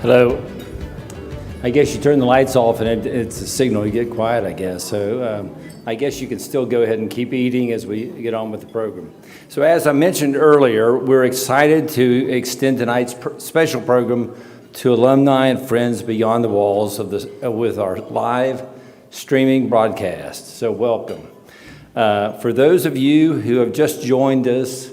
Hello. I guess you turn the lights off and it's a signal to get quiet, I guess. So I guess you can still go ahead and keep eating as we get on with the program. So as I mentioned earlier, we're excited to extend tonight's special program to alumni and friends beyond the walls of with our live streaming broadcast. So welcome. For those of you who have just joined us,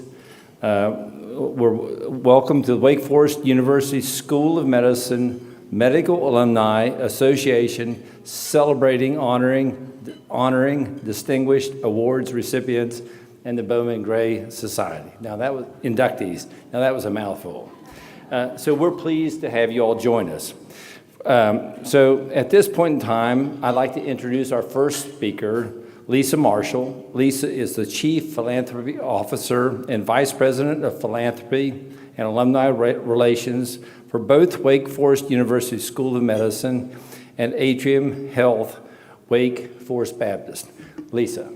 we're welcome to the Wake Forest University School of Medicine Medical Alumni Association, celebrating honoring distinguished awards recipients and the Bowman Gray Society. Now that was inductees. Now that was a mouthful. So we're pleased to have you all join us. So at this point in time, I'd like to introduce our first speaker, Lisa Marshall. Lisa is the Chief Philanthropy Officer and Vice President of Philanthropy and Alumni Relations for both Wake Forest University School of Medicine and Atrium Health, Wake Forest Baptist. Lisa.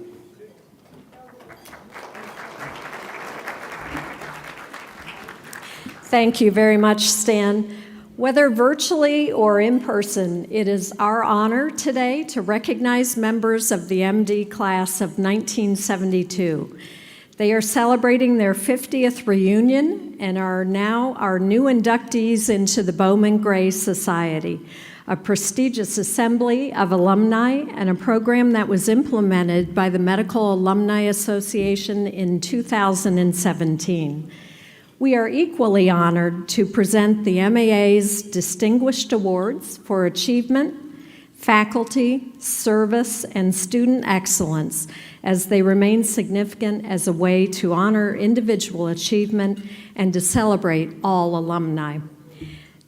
Thank you very much, Stan. Whether virtually or in person, it is our honor today to recognize members of the MD class of 1972. They are celebrating their 50th reunion and are now our new inductees into the Bowman Gray Society, a prestigious assembly of alumni and a program that was implemented by the Medical Alumni Association in 2017. We are equally honored to present the MAA's Distinguished Awards for Achievement, Faculty, Service, and Student Excellence as they remain significant as a way to honor individual achievement and to celebrate all alumni.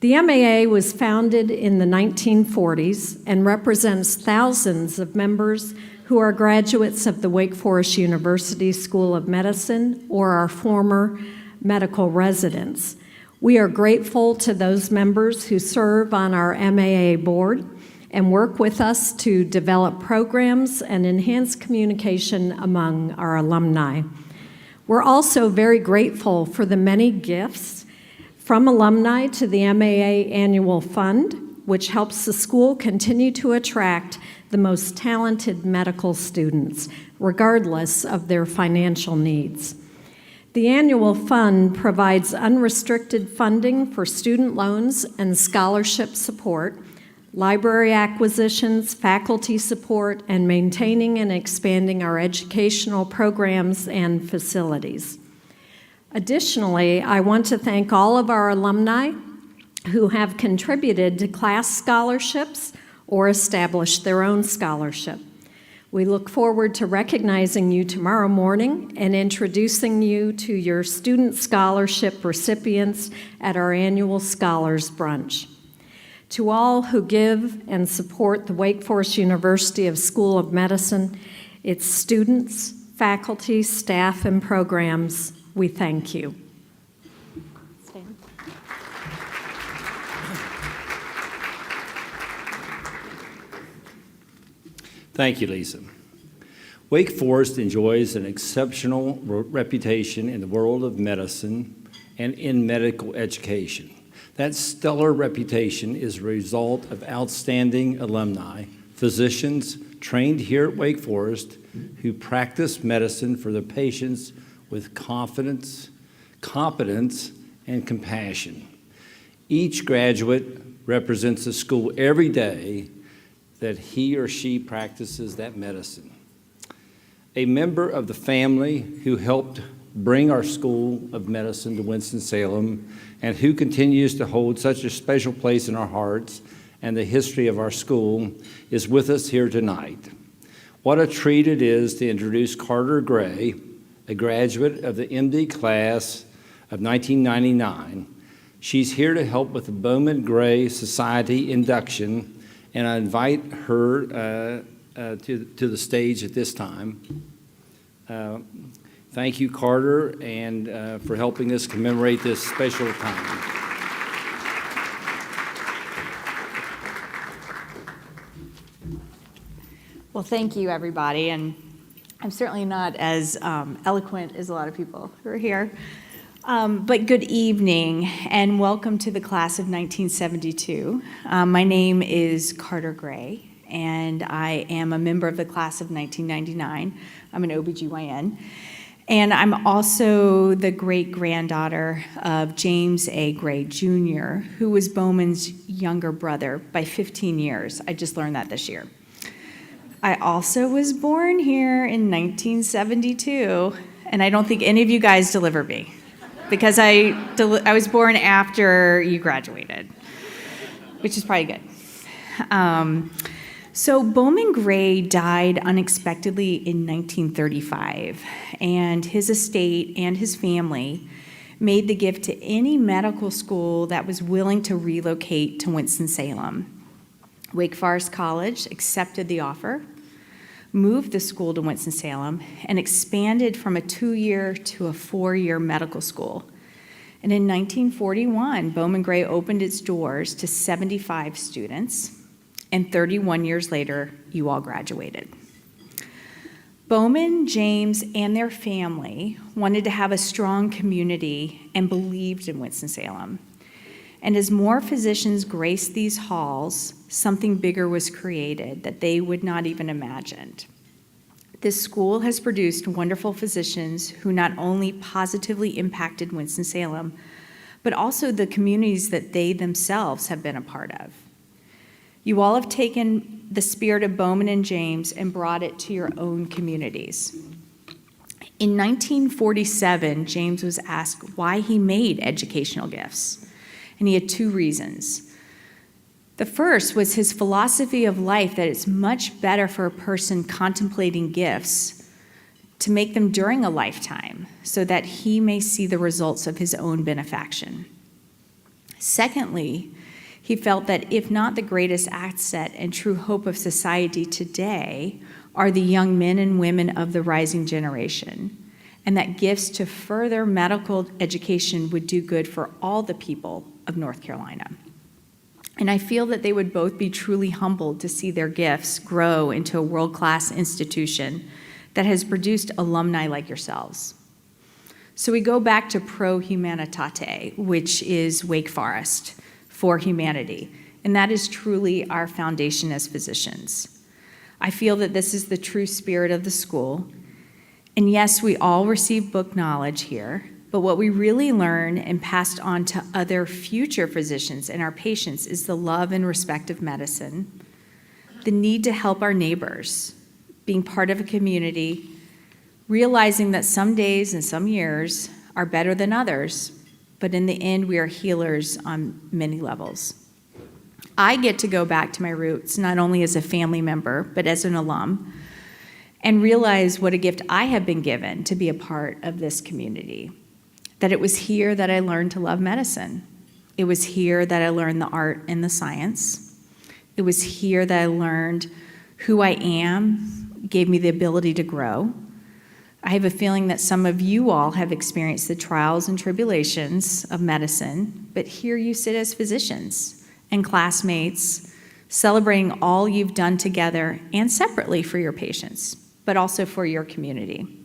The MAA was founded in the 1940s and represents thousands of members who are graduates of the Wake Forest University School of Medicine or are former medical residents. We are grateful to those members who serve on our MAA board and work with us to develop programs and enhance communication among our alumni. We're also very grateful for the many gifts from alumni to the MAA Annual Fund, which helps the school continue to attract the most talented medical students, regardless of their financial needs. The annual fund provides unrestricted funding for student loans and scholarship support, library acquisitions, faculty support, and maintaining and expanding our educational programs and facilities. Additionally, I want to thank all of our alumni who have contributed to class scholarships or established their own scholarship. We look forward to recognizing you tomorrow morning and introducing you to your student scholarship recipients at our annual Scholars Brunch. To all who give and support the Wake Forest University School of Medicine, its students, faculty, staff, and programs, we thank you. Stan. Thank you, Lisa. Wake Forest enjoys an exceptional reputation in the world of medicine and in medical education. That stellar reputation is a result of outstanding alumni, physicians trained here at Wake Forest who practice medicine for their patients with confidence, competence, and compassion. Each graduate represents the school every day that he or she practices that medicine. A member of the family who helped bring our School of Medicine to Winston-Salem and who continues to hold such a special place in our hearts and the history of our school is with us here tonight. What a treat it is to introduce Carter Gray, a graduate of the MD class of 1999. She's here to help with the Bowman Gray Society induction, and I invite her to the stage at this time. Thank you, Carter, and for helping us commemorate this special time. Well, thank you, everybody, and I'm certainly not as eloquent as a lot of people who are here. But good evening and welcome to the class of 1972. My name is Carter Gray and I am a member of the class of 1999. I'm an OBGYN. And I'm also the great-granddaughter of James A. Gray, Jr., who was Bowman's younger brother by 15 years. I just learned that this year. I also was born here in 1972, and I don't think any of you guys delivered me, because I was born after you graduated, which is probably good. So Bowman Gray died unexpectedly in 1935, and his estate and his family made the gift to any medical school that was willing to relocate to Winston-Salem. Wake Forest College accepted the offer, moved the school to Winston-Salem, and expanded from a 2-year to a 4-year medical school. And in 1941, Bowman Gray opened its doors to 75 students, and 31 years later, you all graduated. Bowman, James, and their family wanted to have a strong community and believed in Winston-Salem. And as more physicians graced these halls, something bigger was created that they would not even imagined. This school has produced wonderful physicians who not only positively impacted Winston-Salem, but also the communities that they themselves have been a part of. You all have taken the spirit of Bowman and James and brought it to your own communities. In 1947, James was asked why he made educational gifts, and he had 2 reasons. The first was his philosophy of life that it's much better for a person contemplating gifts to make them during a lifetime so that he may see the results of his own benefaction. Secondly, he felt that if not the greatest asset and true hope of society today are the young men and women of the rising generation, and that gifts to further medical education would do good for all the people of North Carolina. And I feel that they would both be truly humbled to see their gifts grow into a world-class institution that has produced alumni like yourselves. So we go back to Pro Humanitate, which is Wake Forest, for humanity, and that is truly our foundation as physicians. I feel that this is the true spirit of the school, and yes, we all receive book knowledge here, but what we really learn and passed on to other future physicians and our patients is the love and respect of medicine, the need to help our neighbors, being part of a community, realizing that some days and some years are better than others, but in the end, we are healers on many levels. I get to go back to my roots, not only as a family member, but as an alum, and realize what a gift I have been given to be a part of this community. That it was here that I learned to love medicine. It was here that I learned the art and the science. It was here that I learned who I am, gave me the ability to grow. I have a feeling that some of you all have experienced the trials and tribulations of medicine, but here you sit as physicians and classmates, celebrating all you've done together and separately for your patients, but also for your community.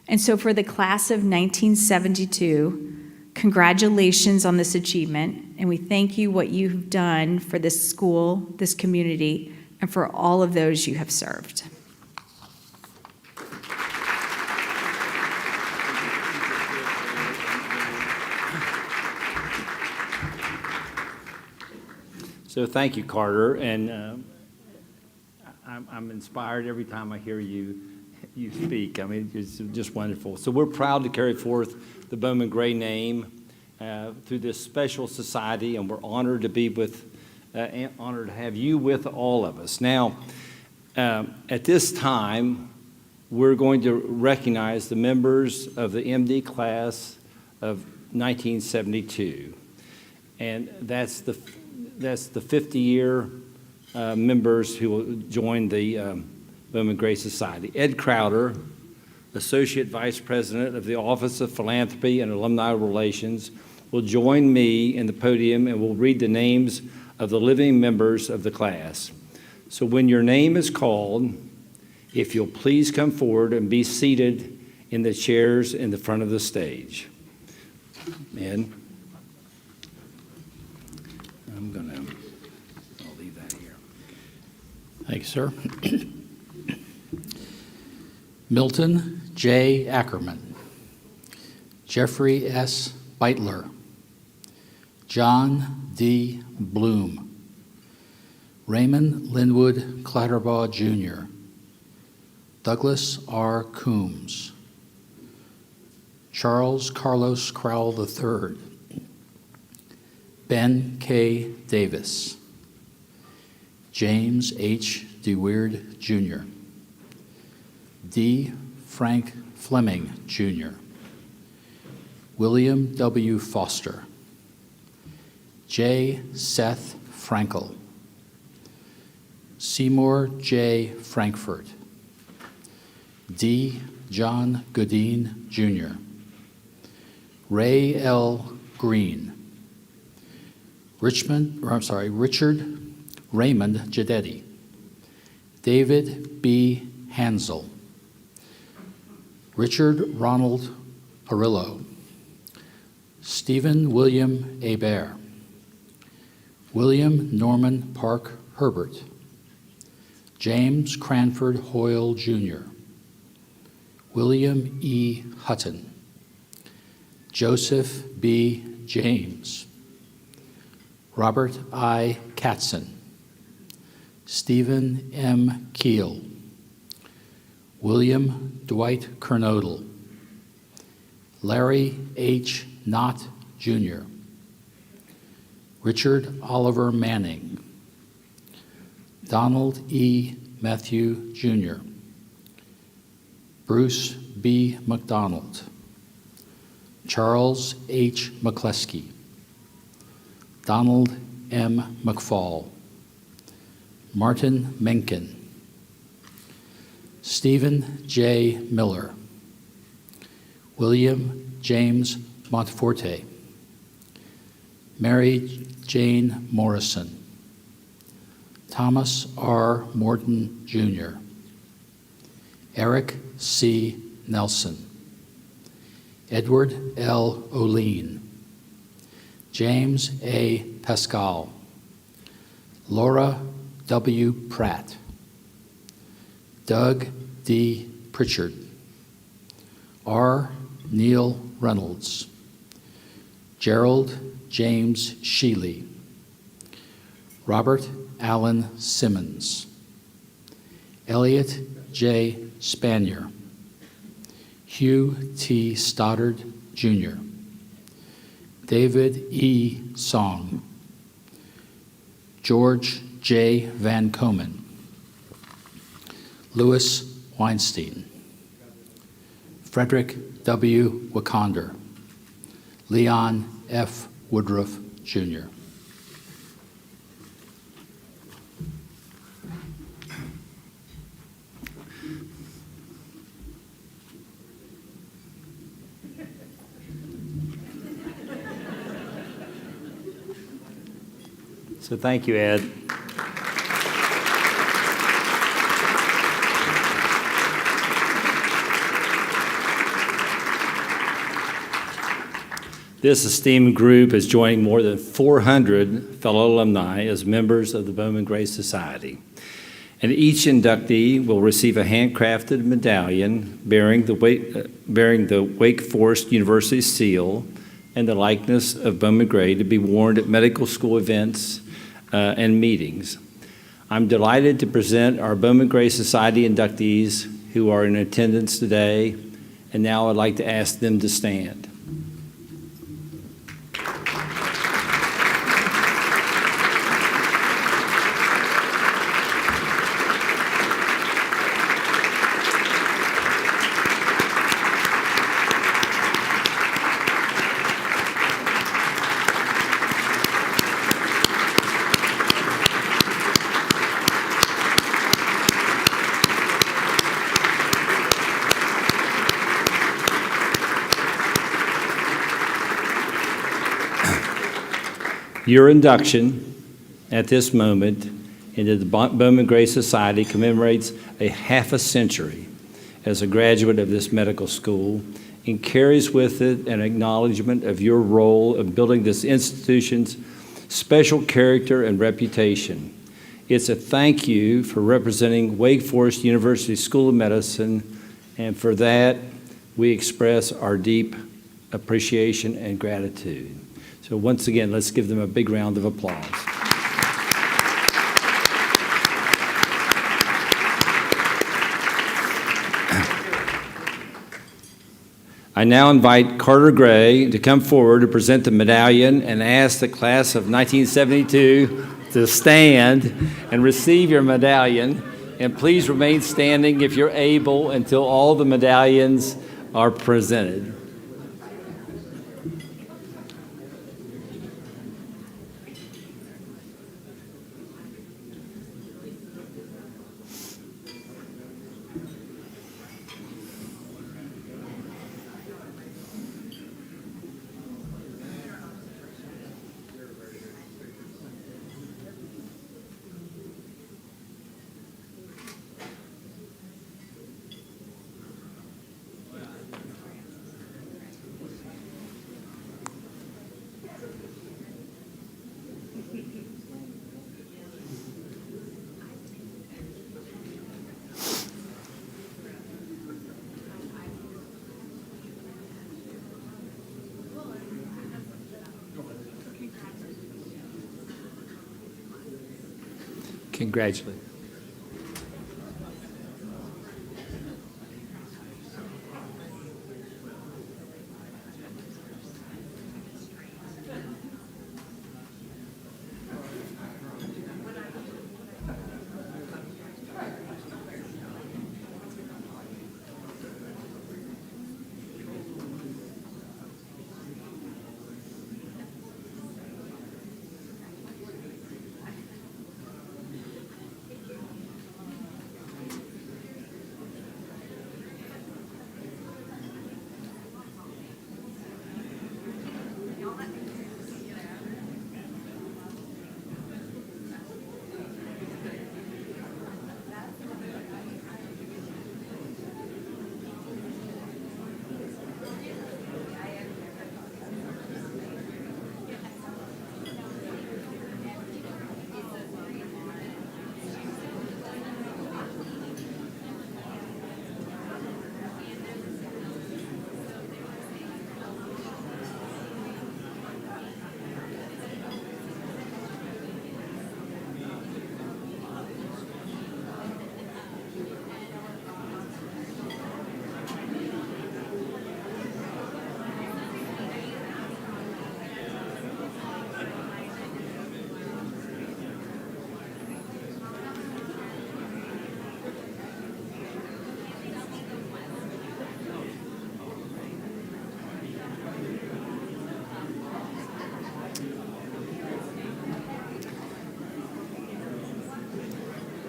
And so for the class of 1972, congratulations on this achievement, and we thank you what you've done for this school, this community, and for all of those you have served. So thank you, Carter, and I'm inspired every time I hear you speak. I mean, it's just wonderful. So we're proud to carry forth the Bowman Gray name through this special society, and we're honored to be honored to have you with all of us. Now, at this time, we're going to recognize the members of the MD class of 1972, and that's the 50-year members who will join the Bowman Gray Society. Ed Crowder, Associate Vice President of the Office of Philanthropy and Alumni Relations, will join me in the podium and will read the names of the living members of the class. So when your name is called, if you'll please come forward and be seated in the chairs in the front of the stage. Ed? I'll leave that here. Thank you, sir. Milton J. Ackerman, Jeffrey S. Beitler, John D. Bloom, Raymond Linwood Clatterbaugh, Jr., Douglas R. Coombs, Charles Carlos Crowell III, Ben K. Davis, James H. DeWeerd, Jr., D. Frank Fleming, Jr., William W. Foster, J. Seth Frankel, Seymour J. Frankfurt, D. John Godin, Jr., Ray L. Green, Richard Raymond Jadetti, David B. Hansel, Richard Ronald Arillo, Stephen William Hebert, William Norman Park Herbert, James Cranford Hoyle, Jr., William E. Hutton, Joseph B. James, Robert I. Katzen, Stephen M. Keel, William Dwight Kernodle, Larry H. Knott, Jr., Richard Oliver Manning, Donald E. Matthew, Jr., Bruce B. McDonald, Charles H. McCleskey, Donald M. McFall, Martin Menken, Stephen J. Miller, William James Montforte, Mary Jane Morrison, Thomas R. Morton, Jr., Eric C. Nelson, Edward L. O'Lean, James A. Pascal, Laura W. Pratt, Doug D. Pritchard, R. Neil Reynolds, Gerald James Sheely, Robert Allen Simmons, Elliot J. Spanier, Hugh T. Stoddard, Jr., David E. Song, George J. Van Komen, Louis Weinstein, Frederick W. Wakander, Leon F. Woodruff, Jr. So thank you, Ed. This esteemed group is joining more than 400 fellow alumni as members of the Bowman Gray Society. And each inductee will receive a handcrafted medallion bearing the Wake Forest University seal and the likeness of Bowman Gray to be worn at medical school events and meetings. I'm delighted to present our Bowman Gray Society inductees who are in attendance today, and now I'd like to ask them to stand. Your induction at this moment into the Bowman Gray Society commemorates a half a century as a graduate of this medical school, and carries with it an acknowledgement of your role in building this institution's special character and reputation. It's a thank you for representing Wake Forest University School of Medicine, and for that, we express our deep appreciation and gratitude. So once again, let's give them a big round of applause. I now invite Carter Gray to come forward to present the medallion and ask the class of 1972 to stand and receive your medallion. And please remain standing if you're able until all the medallions are presented. Congratulations.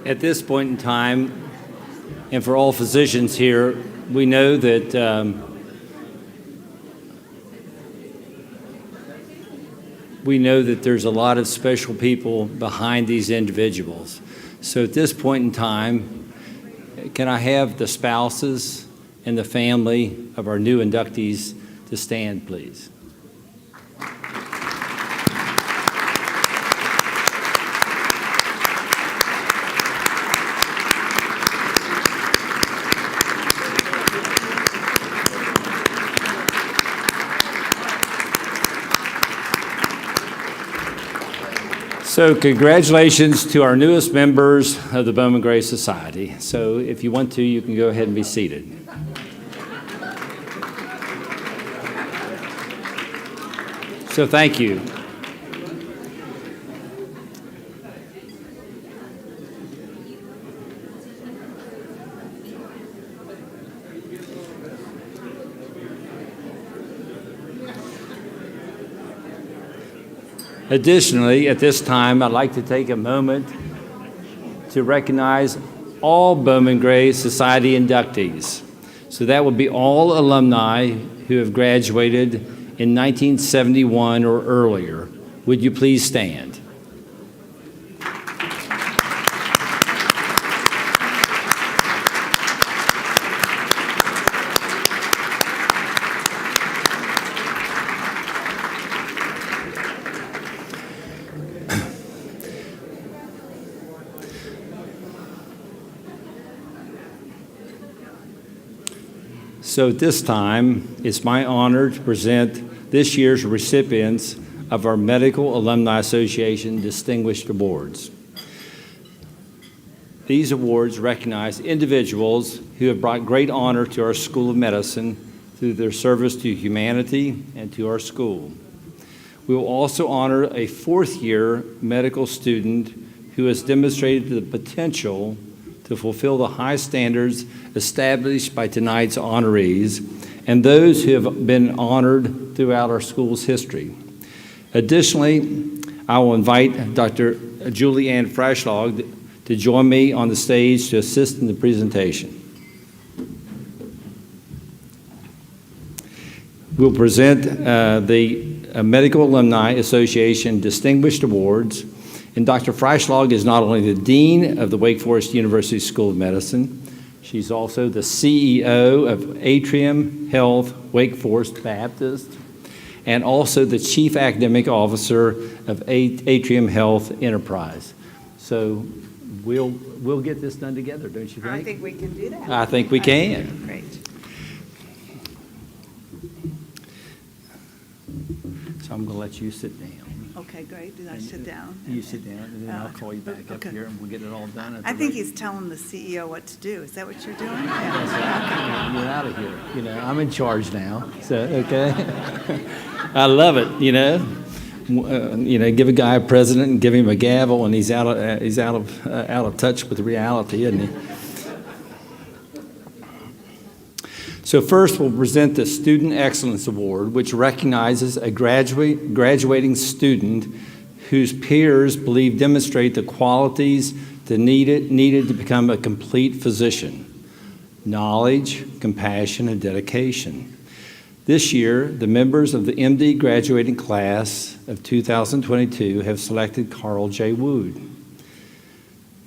At this point in time, and for all physicians here, we know that there's a lot of special people behind these individuals. So at this point in time, can I have the spouses and the family of our new inductees to stand, please? So congratulations to our newest members of the Bowman Gray Society. So if you want to, you can go ahead and be seated. So thank you. Additionally, at this time, I'd like to take a moment to recognize all Bowman Gray Society inductees. So that would be all alumni who have graduated in 1971 or earlier. Would you please stand? So at this time, it's my honor to present this year's recipients of our Medical Alumni Association Distinguished Awards. These awards recognize individuals who have brought great honor to our School of Medicine through their service to humanity and to our school. We will also honor a fourth-year medical student who has demonstrated the potential to fulfill the high standards established by tonight's honorees and those who have been honored throughout our school's history. Additionally, I will invite Dr. Julie Ann Freischlag to join me on the stage to assist in the presentation. We'll present the Medical Alumni Association Distinguished Awards. And Dr. Freischlag is not only the Dean of the Wake Forest University School of Medicine, she's also the CEO of Atrium Health Wake Forest Baptist, and also the Chief Academic Officer of Atrium Health Enterprise. So we'll get this done together, don't you think? I think we can do that. I think we can. Great. So I'm going to let you sit down. Okay, great. Did I sit down? You sit down, and then I'll call you back up okay. here, and we'll get it all done. I think he's telling the CEO what to do. Is that what you're doing? You're out of here. You know, I'm in charge now. So, okay. I love it. You know, give a guy a president and give him a gavel, and he's out of touch with reality, isn't he? So first, we'll present the Student Excellence Award, which recognizes a graduating student whose peers believe demonstrate the qualities that needed to become a complete physician: knowledge, compassion, and dedication. This year, the members of the MD graduating class of 2022 have selected Carl J. Wood.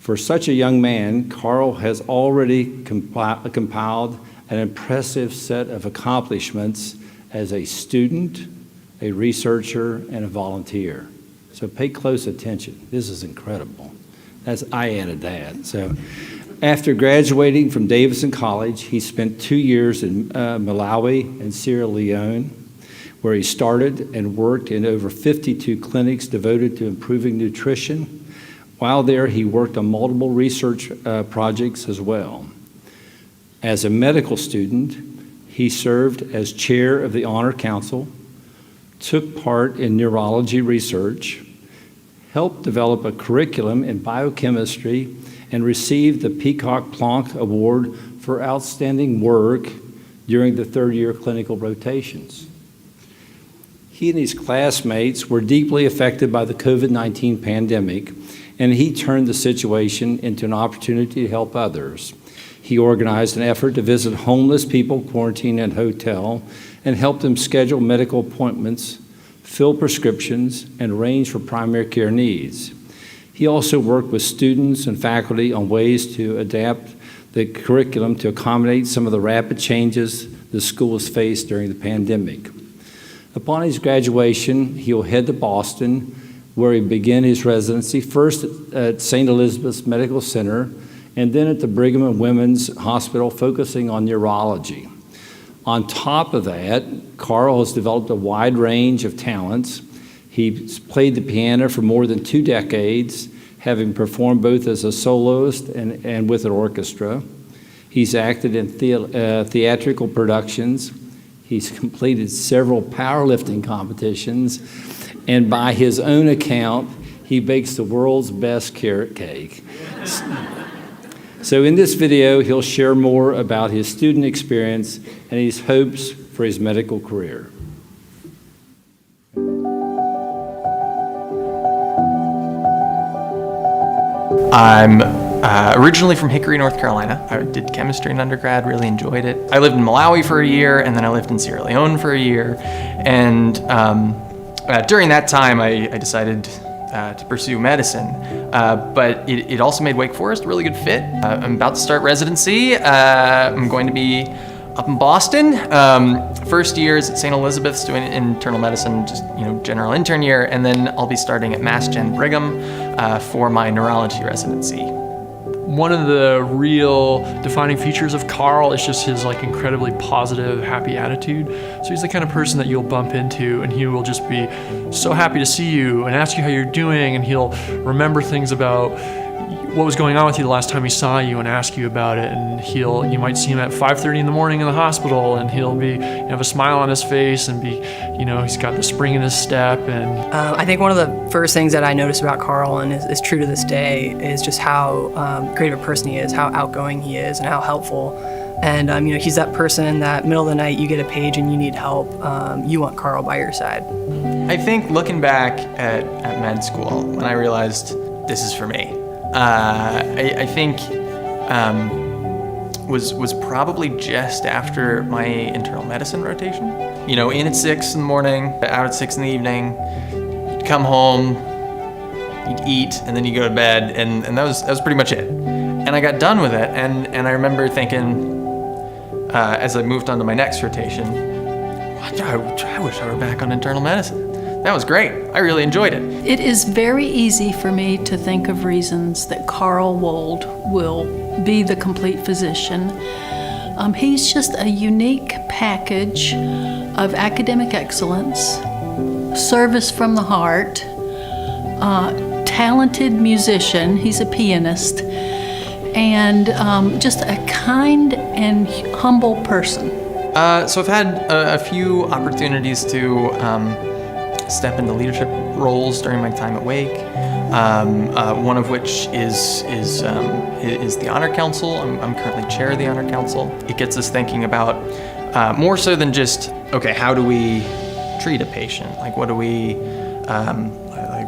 For such a young man, Carl has already compiled an impressive set of accomplishments as a student, a researcher, and a volunteer. So pay close attention. This is incredible. I added that. So after graduating from Davidson College, he spent 2 years in Malawi and Sierra Leone, where he started and worked in over 52 clinics devoted to improving nutrition. While there, he worked on multiple research projects as well. As a medical student, he served as chair of the Honor Council, took part in neurology research, helped develop a curriculum in biochemistry, and received the Peacock-Plonk Award for outstanding work during the third-year clinical rotations. He and his classmates were deeply affected by the COVID-19 pandemic, and he turned the situation into an opportunity to help others. He organized an effort to visit homeless people quarantined in a hotel and helped them schedule medical appointments, fill prescriptions, and arrange for primary care needs. He also worked with students and faculty on ways to adapt the curriculum to accommodate some of the rapid changes the school has faced during the pandemic. Upon his graduation, he will head to Boston, where he began his residency, first at St. Elizabeth's Medical Center, and then at the Brigham and Women's Hospital, focusing on neurology. On top of that, Carl has developed a wide range of talents. He's played the piano for more than 2 decades, having performed both as a soloist and with an orchestra. He's acted in theatrical productions. He's completed several powerlifting competitions, and by his own account, he bakes the world's best carrot cake. So in this video, he'll share more about his student experience and his hopes for his medical career. I'm originally from Hickory, North Carolina. I did chemistry in undergrad, really enjoyed it. I lived in Malawi for a year, and then I lived in Sierra Leone for a year. And during that time, I decided to pursue medicine. But it also made Wake Forest a really good fit. I'm about to start residency. I'm going to be up in Boston. First year is at St. Elizabeth's doing internal medicine, just general intern year, and then I'll be starting at Mass Gen Brigham for my neurology residency. One of the real defining features of Carl is just his like incredibly positive, happy attitude. So he's the kind of person that you'll bump into and he will just be so happy to see you and ask you how you're doing, and he'll remember things about what was going on with you the last time he saw you and ask you about it. And you might see him at 5:30 in the morning in the hospital, and he'll have a smile on his face and he's got the spring in his step. And I think one of the first things that I noticed about Carl, and is true to this day, is just how great of a person he is, how outgoing he is, and how helpful. And he's that person that middle of the night you get a page and you need help, you want Carl by your side. I think looking back at med school, when I realized this is for me, I think was probably just after my internal medicine rotation. In at 6 in the morning, out at 6 in the evening, you'd come home, you'd eat, and then you go to bed, and that was pretty much it. And I got done with it, and I remember thinking, as I moved on to my next rotation, I wish I were back on internal medicine. That was great. I really enjoyed it. It is very easy for me to think of reasons that Carl Wold will be the complete physician. He's just a unique package of academic excellence, service from the heart, talented musician, he's a pianist, and just a kind and humble person. So I've had a few opportunities to step into leadership roles during my time at Wake. One of which is the Honor Council. I'm currently chair of the Honor Council. It gets us thinking about more so than just, okay, how do we treat a patient? Like, what do we,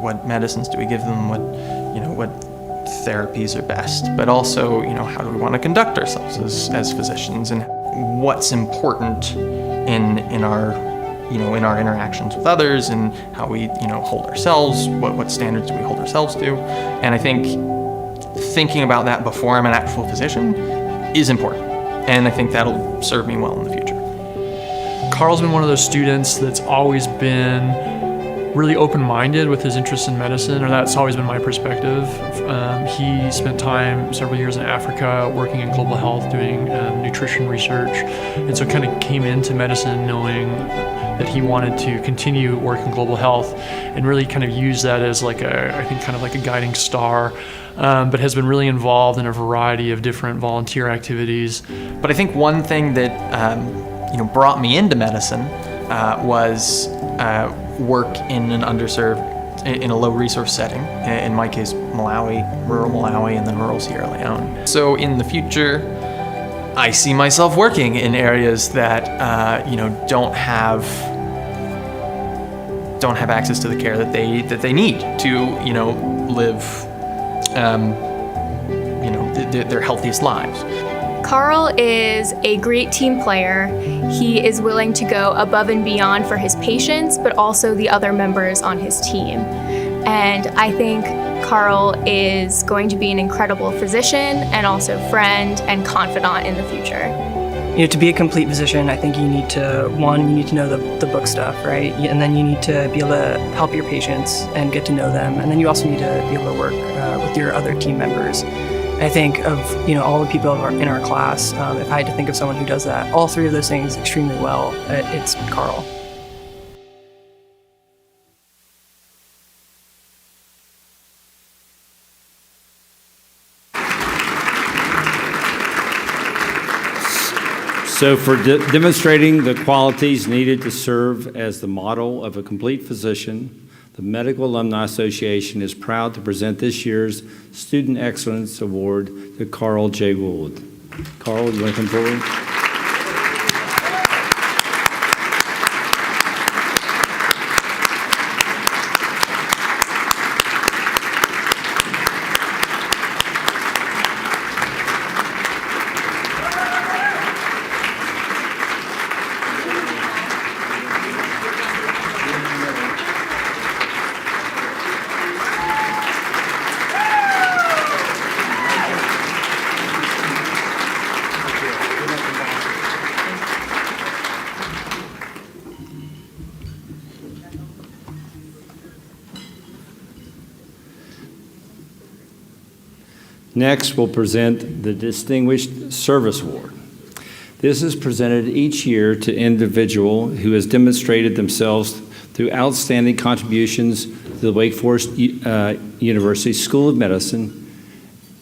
what medicines do we give them? What therapies are best? But also, how do we want to conduct ourselves as physicians, and what's important in our interactions with others, and how we, hold ourselves, what standards do we hold ourselves to. And I think thinking about that before I'm an actual physician is important. And I think that'll serve me well in the future. Carl's been one of those students that's always been really open-minded with his interest in medicine, or that's always been my perspective. He spent time, several years in Africa, working in global health, doing nutrition research, and so kind of came into medicine knowing that he wanted to continue work in global health, and really kind of use that as like a guiding star, but has been really involved in a variety of different volunteer activities. But I think one thing that brought me into medicine was work in an underserved, in a low resource setting, in my case Malawi, rural Malawi, and then rural Sierra Leone. So in the future, I see myself working in areas that don't have access to the care that they need to live their healthiest lives. Carl is a great team player. He is willing to go above and beyond for his patients, but also the other members on his team. And I think Carl is going to be an incredible physician and also friend and confidant in the future. To be a complete physician, I think you need to know the book stuff, right? And then you need to be able to help your patients and get to know them. And then you also need to be able to work with your other team members. I think of all the people in our class, if I had to think of someone who does that, all three of those things extremely well, it's Carl. So for demonstrating the qualities needed to serve as the model of a complete physician, the Medical Alumni Association is proud to present this year's Student Excellence Award to Carl J. Wold. Carl, you want to come forward? Next, we'll present the Distinguished Service Award. This is presented each year to an individual who has demonstrated themselves through outstanding contributions to the Wake Forest University School of Medicine,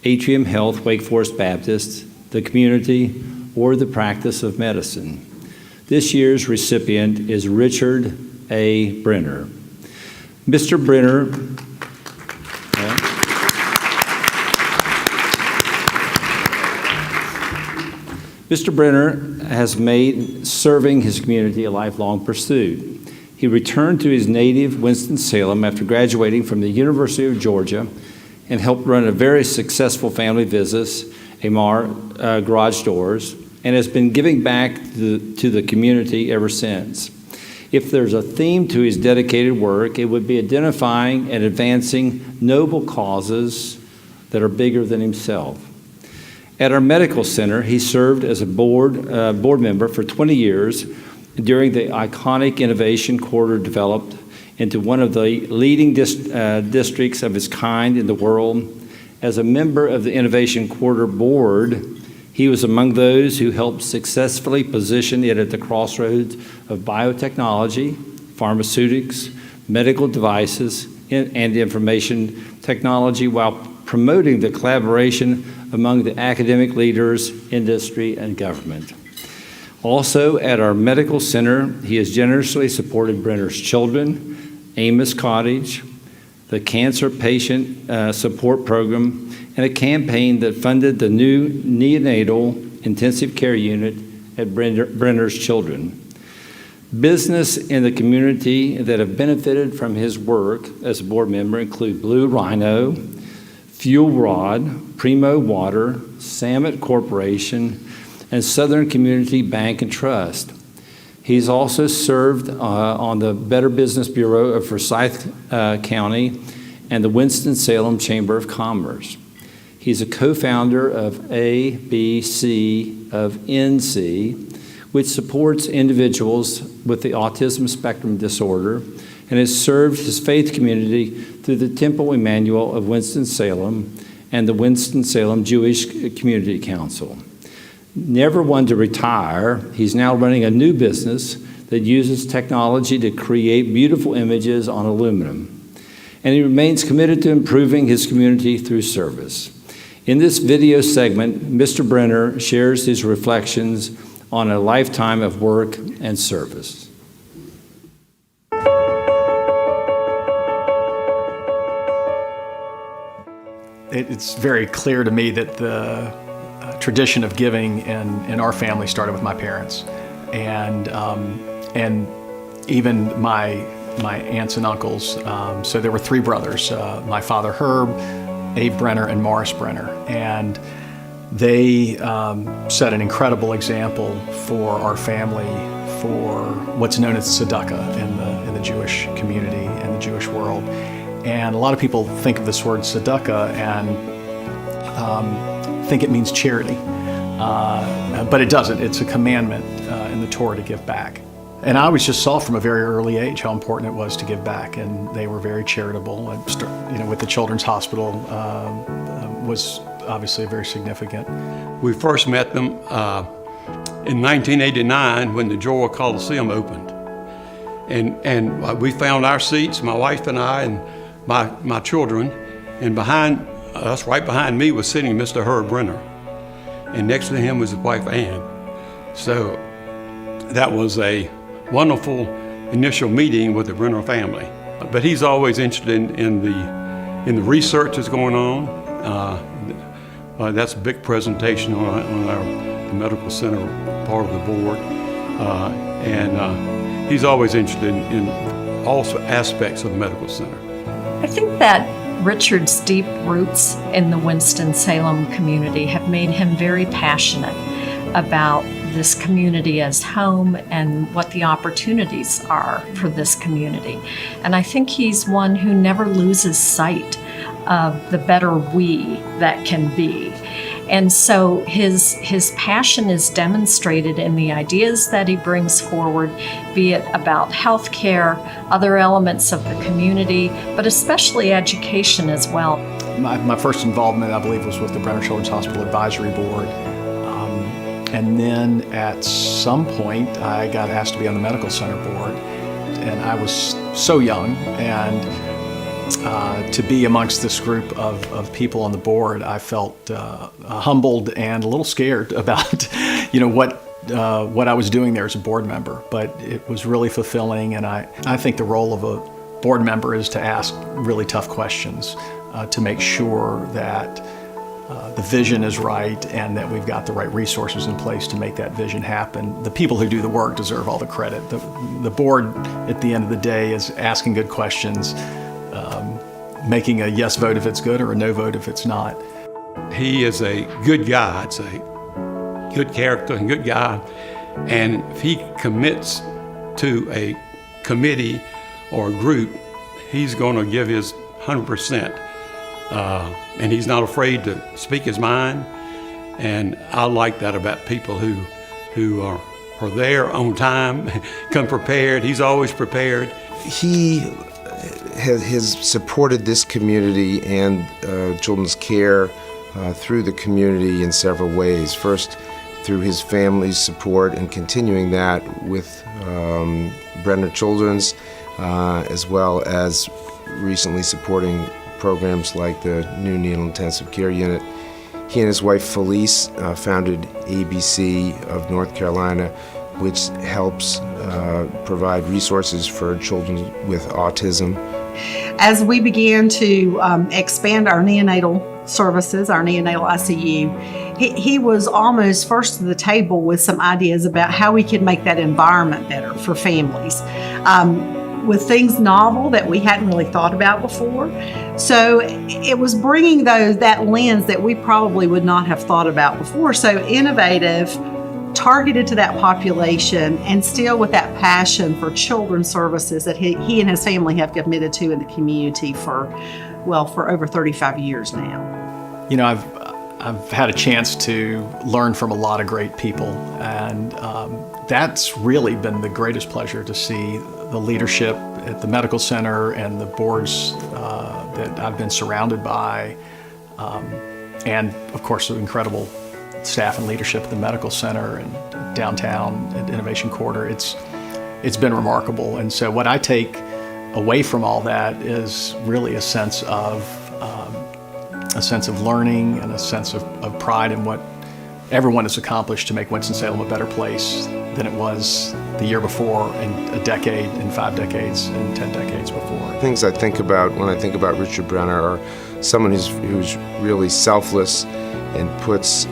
Atrium Health, Wake Forest Baptist, the community, or the practice of medicine. This year's recipient is Richard A. Brenner. Mr. Brenner Mr. Brenner has made serving his community a lifelong pursuit. He returned to his native Winston-Salem after graduating from the University of Georgia and helped run a very successful family business, Amar Garage Doors, and has been giving back to the community ever since. If there's a theme to his dedicated work, it would be identifying and advancing noble causes that are bigger than himself. At our medical center, he served as a board member for 20 years during the iconic innovation corridor developed into one of the leading districts of its kind in the world. As a member of the Innovation Corridor Board, he was among those who helped successfully position it at the crossroads of biotechnology, pharmaceutics, medical devices, and information technology while promoting the collaboration among the academic leaders, industry, and government. Also, at our medical center, he has generously supported Brenner's Children, Amos Cottage, the Cancer Patient Support Program, and a campaign that funded the new neonatal intensive care unit at Brenner's Children. Business in the community that have benefited from his work as a board member include Blue Rhino, Fuel Rod, Primo Water, Samet Corporation, and Southern Community Bank and Trust. He's also served on the Better Business Bureau of Forsyth County and the Winston-Salem Chamber of Commerce. He's a co-founder of ABC of NC, which supports individuals with the autism spectrum disorder, and has served his faith community through the Temple Emmanuel of Winston-Salem and the Winston-Salem Jewish Community Council. Never one to retire, he's now running a new business that uses technology to create beautiful images on aluminum. And he remains committed to improving his community through service. In this video segment, Mr. Brenner shares his reflections on a lifetime of work and service. It's very clear to me that the tradition of giving in our family started with my parents, and even my aunts and uncles. So there were three brothers: my father Herb, Abe Brenner, and Morris Brenner, and they set an incredible example for our family for what's known as tzedakah in the Jewish community and the Jewish world. And a lot of people think of this word tzedakah and think it means charity, but it doesn't. It's a commandment in the Torah to give back. And I always just saw from a very early age how important it was to give back, and they were very charitable. And, with the Children's Hospital was obviously very significant. We first met them in 1989 when the Joel Coliseum opened. And we found our seats, my wife and I and my children, and behind us, right behind me, was sitting Mr. Herb Brenner. And next to him was his wife, Ann. So that was a wonderful initial meeting with the Brenner family. But he's always interested in the research that's going on. That's a big presentation on the medical center part of the board. And he's always interested in all aspects of the medical center. I think that Richard's deep roots in the Winston-Salem community have made him very passionate about this community as home and what the opportunities are for this community. And I think he's one who never loses sight of the better we that can be. And so his passion is demonstrated in the ideas that he brings forward, be it about healthcare, other elements of the community, but especially education as well. My first involvement, I believe, was with the Brenner Children's Hospital Advisory Board. And then at some point, I got asked to be on the Medical Center Board. And I was so young, and to be amongst this group of people on the board, I felt humbled and a little scared about, what I was doing there as a board member. But it was really fulfilling, and I think the role of a board member is to ask really tough questions to make sure that the vision is right and that we've got the right resources in place to make that vision happen. The people who do the work deserve all the credit. The board, at the end of the day, is asking good questions, making a yes vote if it's good or a no vote if it's not. He is a good guy. It's a good character and good guy. And if he commits to a committee or a group, he's going to give his 100%. And he's not afraid to speak his mind. And I like that about people who are there on time, come prepared. He's always prepared. He has supported this community and children's care through the community in several ways. First, through his family's support and continuing that with Brenner Children's, as well as recently supporting programs like the new neonatal intensive care unit. He and his wife Felice founded ABC of North Carolina, which helps provide resources for children with autism. As we began to expand our neonatal services, our neonatal ICU, he was almost first to the table with some ideas about how we could make that environment better for families. With things novel that we hadn't really thought about before. So it was bringing that lens that we probably would not have thought about before. So innovative, targeted to that population, and still with that passion for children's services that he and his family have committed to in the community for over 35 years now. I've had a chance to learn from a lot of great people, and that's really been the greatest pleasure to see the leadership at the medical center and the boards that I've been surrounded by, and of course the incredible staff and leadership at the medical center and downtown at Innovation Quarter. It's been remarkable, and so what I take away from all that is really a sense of learning and a sense of pride in what everyone has accomplished to make Winston-Salem a better place than it was the year before, and a decade, and 5 decades, and 10 decades before. Things I think about when I think about Richard Brenner are someone who's really selfless and puts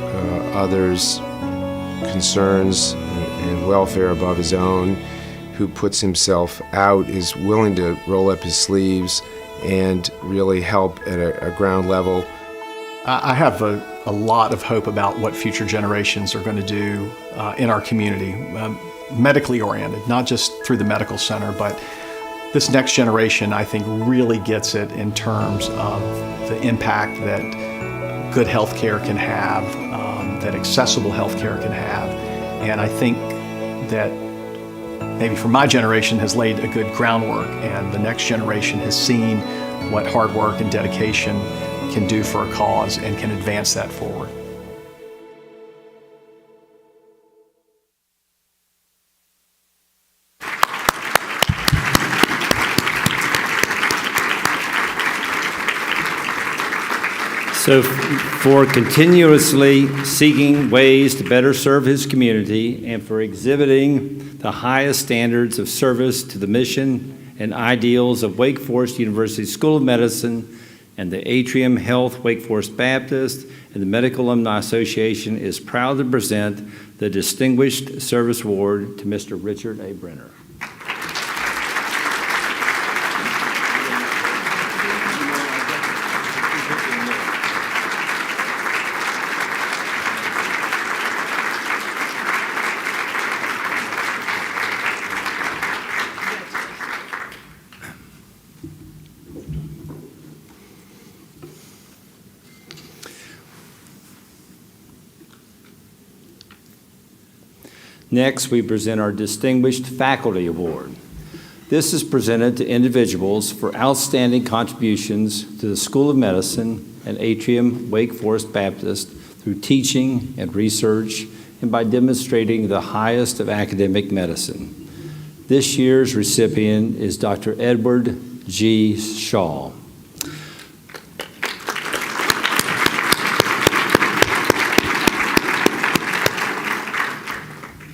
others' concerns and welfare above his own, who puts himself out, is willing to roll up his sleeves and really help at a ground level. I have a lot of hope about what future generations are going to do in our community, medically oriented, not just through the medical center, but this next generation, I think, really gets it in terms of the impact that good health care can have, that accessible health care can have. And I think that maybe for my generation has laid a good groundwork, and the next generation has seen what hard work and dedication can do for a cause and can advance that forward. So for continuously seeking ways to better serve his community and for exhibiting the highest standards of service to the mission and ideals of Wake Forest University School of Medicine and the Atrium Health Wake Forest Baptist and the Medical Alumni Association is proud to present the Distinguished Service Award to Mr. Richard A. Brenner. Next, we present our Distinguished Faculty Award. This is presented to individuals for outstanding contributions to the School of Medicine and Atrium Wake Forest Baptist through teaching and research and by demonstrating the highest of academic medicine. This year's recipient is Dr. Edward G. Shaw.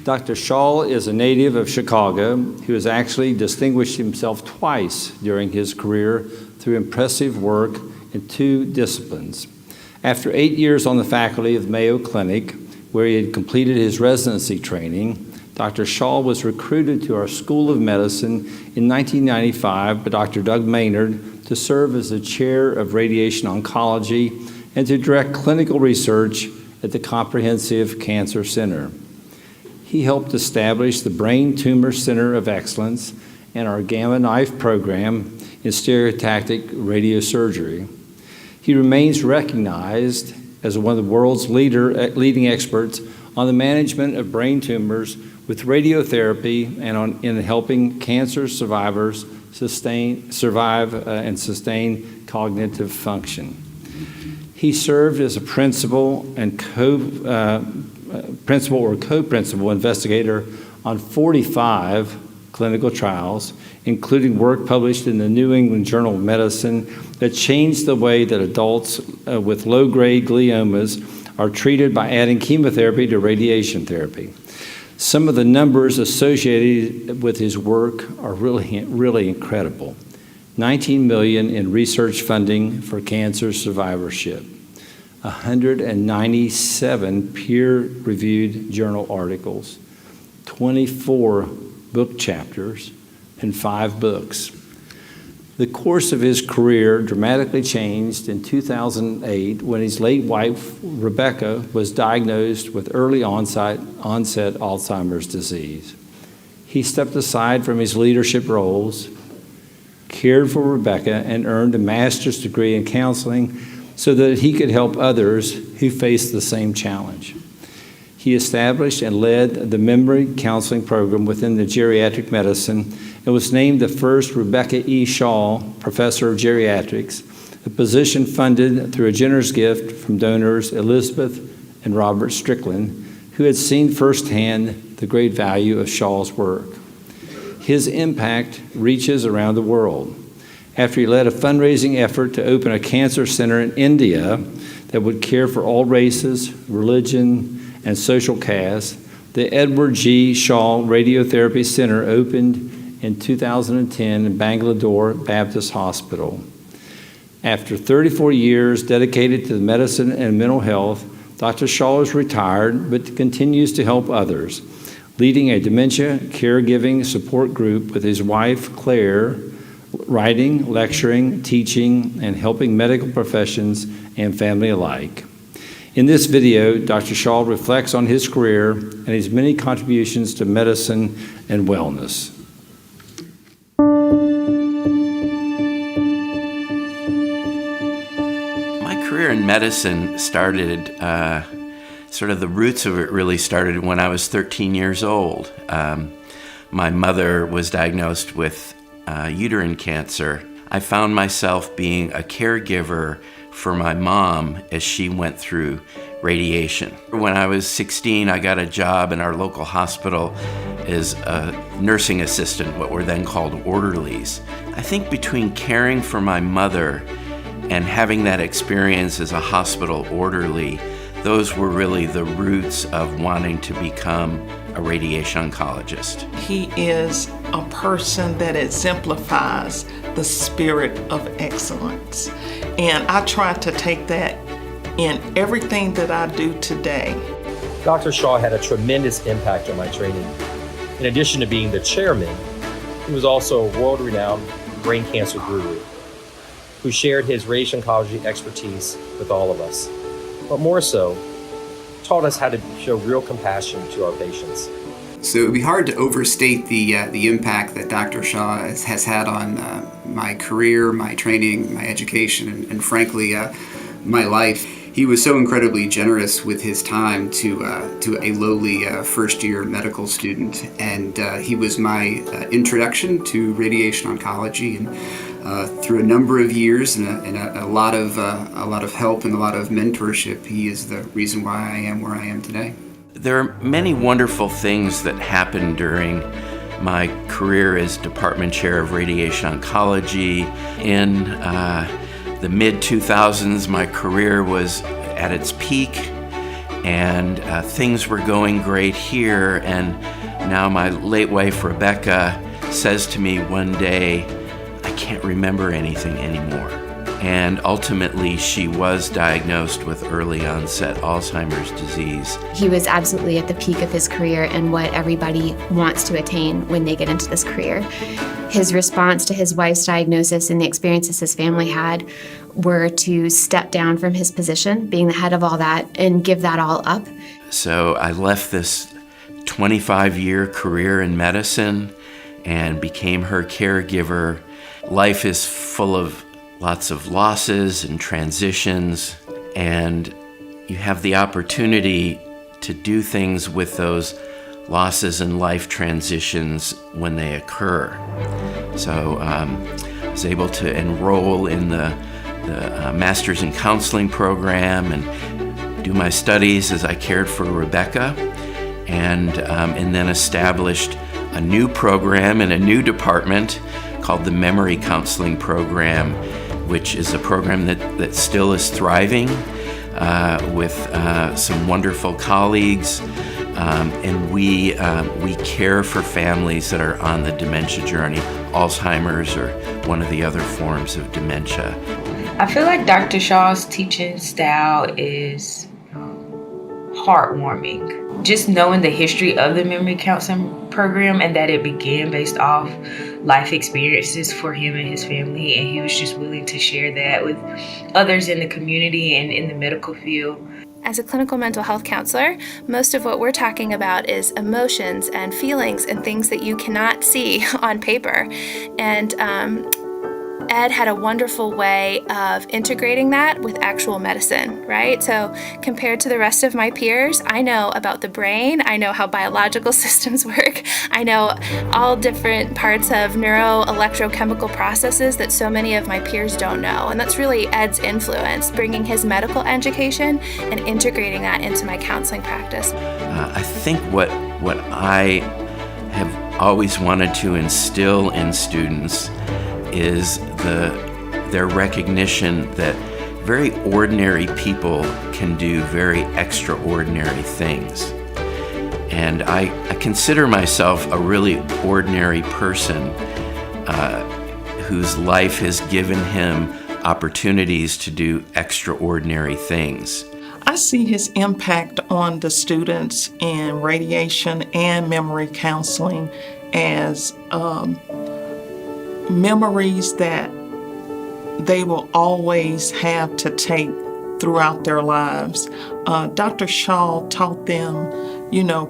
Dr. Shaw is a native of Chicago who has actually distinguished himself twice during his career through impressive work in 2 disciplines. After 8 years on the faculty of Mayo Clinic, where he had completed his residency training, Dr. Shaw was recruited to our School of Medicine in 1995 by Dr. Doug Maynard to serve as the chair of radiation oncology and to direct clinical research at the Comprehensive Cancer Center. He helped establish the Brain Tumor Center of Excellence and our Gamma Knife program in stereotactic radiosurgery. He remains recognized as one of the world's leading experts on the management of brain tumors with radiotherapy and in helping cancer survivors survive and sustain cognitive function. He served as a principal and co-principal investigator on 45 clinical trials, including work published in the New England Journal of Medicine that changed the way that adults with low-grade gliomas are treated by adding chemotherapy to radiation therapy. Some of the numbers associated with his work are really incredible. $19 million in research funding for cancer survivorship, 197 peer-reviewed journal articles, 24 book chapters, and 5 books. The course of his career dramatically changed in 2008 when his late wife, Rebecca, was diagnosed with early onset Alzheimer's disease. He stepped aside from his leadership roles, cared for Rebecca, and earned a master's degree in counseling so that he could help others who faced the same challenge. He established and led the memory counseling program within the geriatric medicine and was named the first Rebecca E. Shaw Professor of Geriatrics, a position funded through a generous gift from donors Elizabeth and Robert Strickland, who had seen firsthand the great value of Shaw's work. His impact reaches around the world. After he led a fundraising effort to open a cancer center in India that would care for all races, religion, and social castes, the Edward G. Shaw Radiotherapy Center opened in 2010 in Bangalore Baptist Hospital. After 34 years dedicated to medicine and mental health, Dr. Shaw is retired but continues to help others, leading a dementia caregiving support group with his wife, Claire, writing, lecturing, teaching, and helping medical professions and family alike. In this video, Dr. Shaw reflects on his career and his many contributions to medicine and wellness. My career in medicine started, sort of the roots of it really started when I was 13 years old. My mother was diagnosed with uterine cancer. I found myself being a caregiver for my mom as she went through radiation. When I was 16, I got a job in our local hospital as a nursing assistant, what were then called orderlies. I think between caring for my mother and having that experience as a hospital orderly, those were really the roots of wanting to become a radiation oncologist. He is a person that exemplifies the spirit of excellence. And I try to take that in everything that I do today. Dr. Shaw had a tremendous impact on my training. In addition to being the chairman, he was also a world-renowned brain cancer guru who shared his radiation oncology expertise with all of us. But more so, taught us how to show real compassion to our patients. So it would be hard to overstate the impact that Dr. Shaw has had on my career, my training, my education, and frankly, my life. He was so incredibly generous with his time to a lowly first-year medical student, and he was my introduction to radiation oncology. And through a number of years and a lot of help and a lot of mentorship, he is the reason why I am where I am today. There are many wonderful things that happened during my career as Department Chair of Radiation Oncology. In the mid-2000s, my career was at its peak, and things were going great here. And now my late wife, Rebecca, says to me one day, I can't remember anything anymore. And ultimately, she was diagnosed with early onset Alzheimer's disease. He was absolutely at the peak of his career and what everybody wants to attain when they get into this career. His response to his wife's diagnosis and the experiences his family had were to step down from his position, being the head of all that, and give that all up. So I left this 25-year career in medicine and became her caregiver. Life is full of lots of losses and transitions, and you have the opportunity to do things with those losses and life transitions when they occur. So I was able to enroll in the Master's in Counseling program and do my studies as I cared for Rebecca, and then established a new program in a new department called the Memory Counseling Program, which is a program that still is thriving with some wonderful colleagues, and we care for families that are on the dementia journey, Alzheimer's or one of the other forms of dementia. I feel like Dr. Shaw's teaching style is heartwarming. Just knowing the history of the memory counseling program and that it began based off life experiences for him and his family, and he was just willing to share that with others in the community and in the medical field. As a clinical mental health counselor, most of what we're talking about is emotions and feelings and things that you cannot see on paper. And Ed had a wonderful way of integrating that with actual medicine, right? So compared to the rest of my peers, I know about the brain, I know how biological systems work, I know all different parts of neuroelectrochemical processes that so many of my peers don't know. And that's really Ed's influence, bringing his medical education and integrating that into my counseling practice. I think what I have always wanted to instill in students is their recognition that very ordinary people can do very extraordinary things. And I consider myself a really ordinary person whose life has given him opportunities to do extraordinary things. I see his impact on the students in radiation and memory counseling as memories that they will always have to take throughout their lives. Dr. Shaw taught them,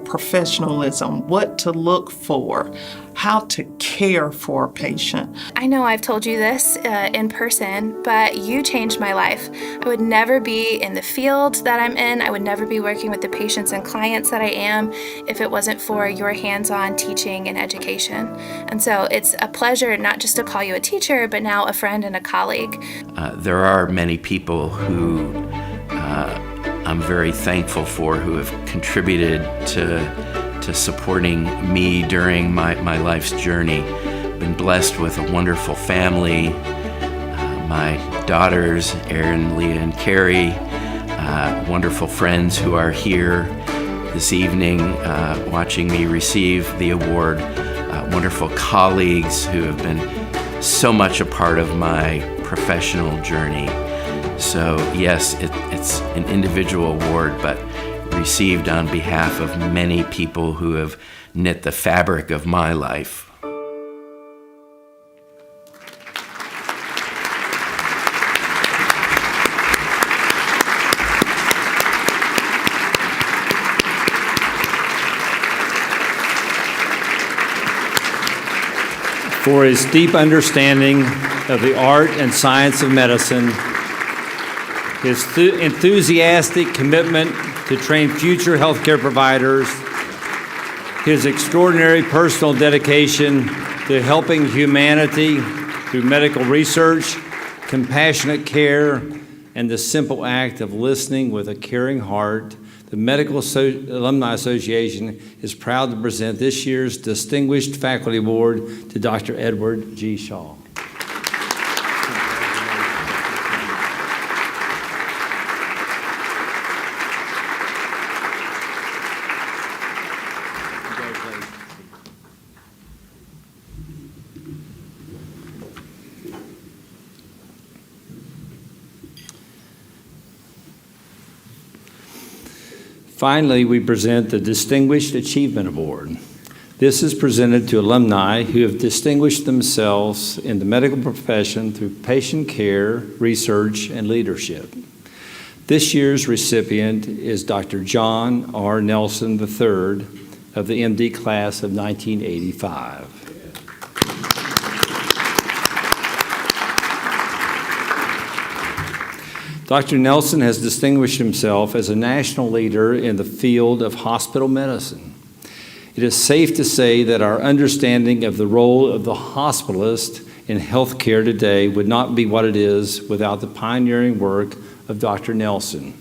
professionalism, what to look for, how to care for a patient. I know I've told you this in person, but you changed my life. I would never be in the field that I'm in. I would never be working with the patients and clients that I am if it wasn't for your hands-on teaching and education. And so it's a pleasure not just to call you a teacher, but now a friend and a colleague. There are many people who I'm very thankful for who have contributed to supporting me during my life's journey. Been blessed with a wonderful family. My daughters, Erin, Leah, and Carrie, wonderful friends who are here this evening watching me receive the award, wonderful colleagues who have been so much a part of my professional journey. So yes, it's an individual award, but received on behalf of many people who have knit the fabric of my life. For his deep understanding of the art and science of medicine, his enthusiastic commitment to train future healthcare providers, his extraordinary personal dedication to helping humanity through medical research, compassionate care, and the simple act of listening with a caring heart, the Alumni Association is proud to present this year's Distinguished Faculty Award to Dr. Edward G. Shaw. Finally, we present the Distinguished Achievement Award. This is presented to alumni who have distinguished themselves in the medical profession through patient care, research, and leadership. This year's recipient is Dr. John R. Nelson III of the MD class of 1985. Dr. Nelson has distinguished himself as a national leader in the field of hospital medicine. It is safe to say that our understanding of the role of the hospitalist in healthcare today would not be what it is without the pioneering work of Dr. Nelson.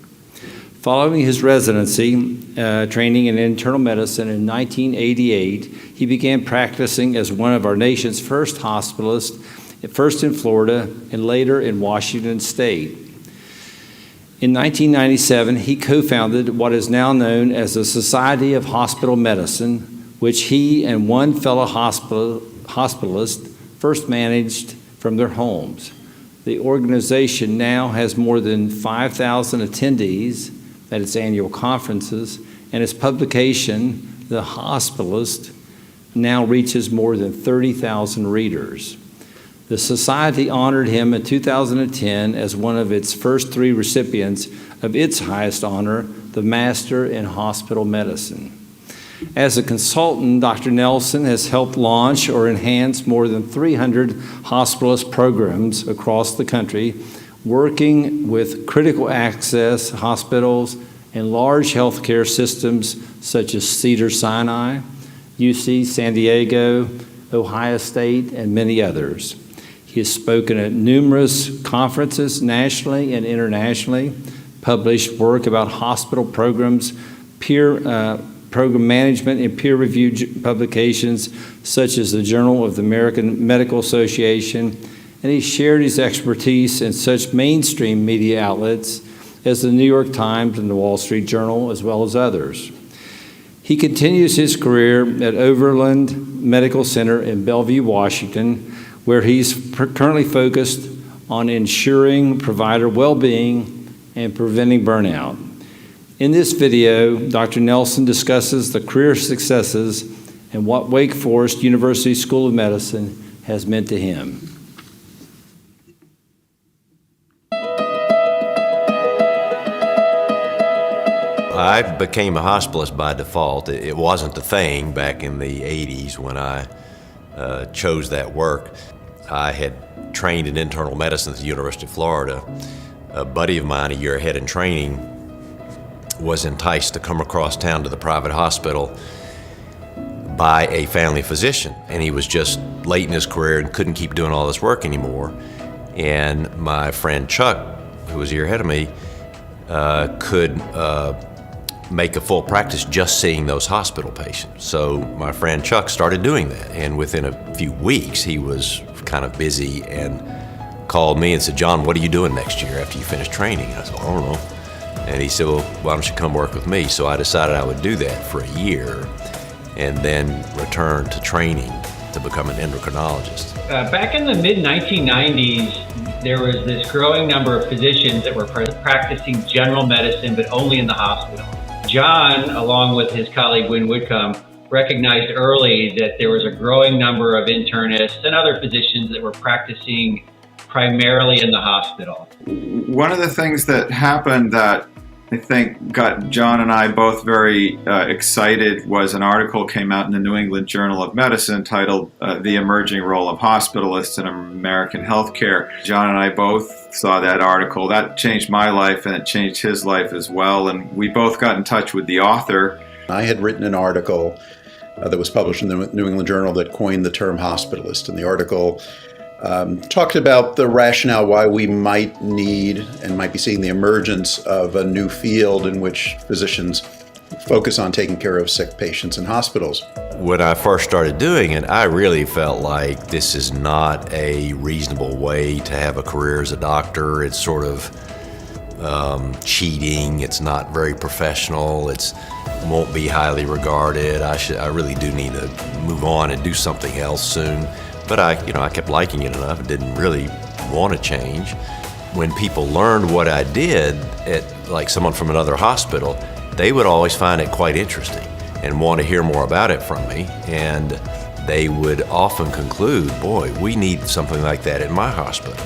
Following his residency training in internal medicine in 1988, he began practicing as one of our nation's first hospitalists, first in Florida and later in Washington State. In 1997, he co-founded what is now known as the Society of Hospital Medicine, which he and one fellow hospitalist first managed from their homes. The organization now has more than 5,000 attendees at its annual conferences, and its publication, The Hospitalist, now reaches more than 30,000 readers. The Society honored him in 2010 as one of its first 3 recipients of its highest honor, the Master in Hospital Medicine. As a consultant, Dr. Nelson has helped launch or enhance more than 300 hospitalist programs across the country, working with critical access hospitals and large healthcare systems such as Cedars-Sinai, UC San Diego, Ohio State, and many others. He has spoken at numerous conferences nationally and internationally, published work about hospital programs, program management, and peer-reviewed publications such as the Journal of the American Medical Association, and he shared his expertise in such mainstream media outlets as the New York Times and the Wall Street Journal, as well as others. He continues his career at Overland Medical Center in Bellevue, Washington, where he's currently focused on ensuring provider well-being and preventing burnout. In this video, Dr. Nelson discusses the career successes and what Wake Forest University School of Medicine has meant to him. I became a hospitalist by default. It wasn't a thing back in the 80s when I chose that work. I had trained in internal medicine at the University of Florida. A buddy of mine, a year ahead in training, was enticed to come across town to the private hospital by a family physician, and he was just late in his career and couldn't keep doing all this work anymore. And my friend Chuck, who was a year ahead of me, could make a full practice just seeing those hospital patients. So my friend Chuck started doing that, and within a few weeks he was kind of busy and called me and said, "John, what are you doing next year after you finish training?" I said, "I don't know." And he said, "Well, why don't you come work with me?" So I decided I would do that for a year and then return to training to become an endocrinologist. Back in the mid-1990s, there was this growing number of physicians that were practicing general medicine, but only in the hospital. John, along with his colleague Wynn Woodcomb, recognized early that there was a growing number of internists and other physicians that were practicing primarily in the hospital. One of the things that happened that I think got John and I both very excited was an article came out in the New England Journal of Medicine titled The Emerging Role of Hospitalists in American Healthcare. John and I both saw that article. That changed my life and it changed his life as well. And we both got in touch with the author. I had written an article that was published in the New England Journal that coined the term hospitalist. And the article talked about the rationale why we might need and might be seeing the emergence of a new field in which physicians focus on taking care of sick patients in hospitals. When I first started doing it, I really felt like this is not a reasonable way to have a career as a doctor. It's sort of cheating. It's not very professional. It won't be highly regarded. I really do need to move on and do something else soon. But I kept liking it enough. I didn't really want to change. When people learned what I did at like someone from another hospital, they would always find it quite interesting and want to hear more about it from me. And they would often conclude, boy, we need something like that in my hospital.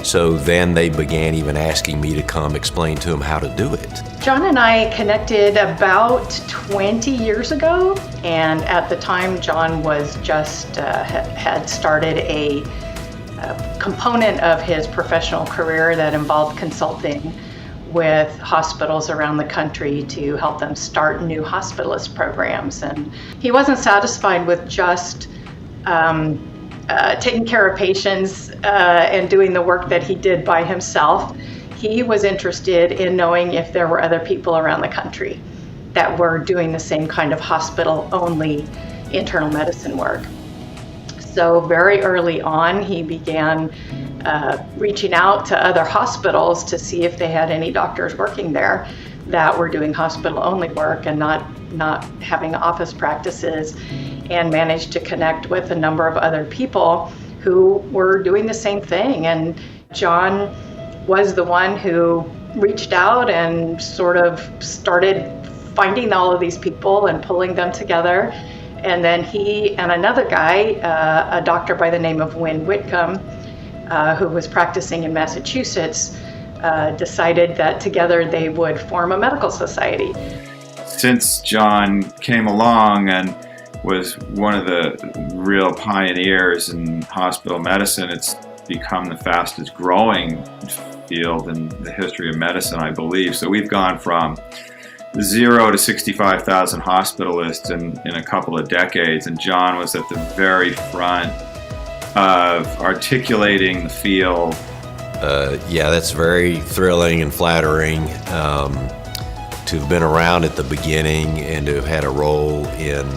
So then they began even asking me to come explain to them how to do it. John and I connected about 20 years ago, and at the time John was just had started a component of his professional career that involved consulting with hospitals around the country to help them start new hospitalist programs. And he wasn't satisfied with just taking care of patients and doing the work that he did by himself. He was interested in knowing if there were other people around the country that were doing the same kind of hospital-only internal medicine work. So very early on, he began reaching out to other hospitals to see if they had any doctors working there that were doing hospital-only work and not having office practices, and managed to connect with a number of other people who were doing the same thing. And John was the one who reached out and sort of started finding all of these people and pulling them together. And then he and another guy, a doctor by the name of Win Whitcomb, who was practicing in Massachusetts, decided that together they would form a medical society. Since John came along and was one of the real pioneers in hospital medicine, it's become the fastest growing field in the history of medicine, I believe. So we've gone from 0 to 65,000 hospitalists in a couple of decades, and John was at the very front of articulating the field. Yeah, that's very thrilling and flattering to have been around at the beginning and to have had a role in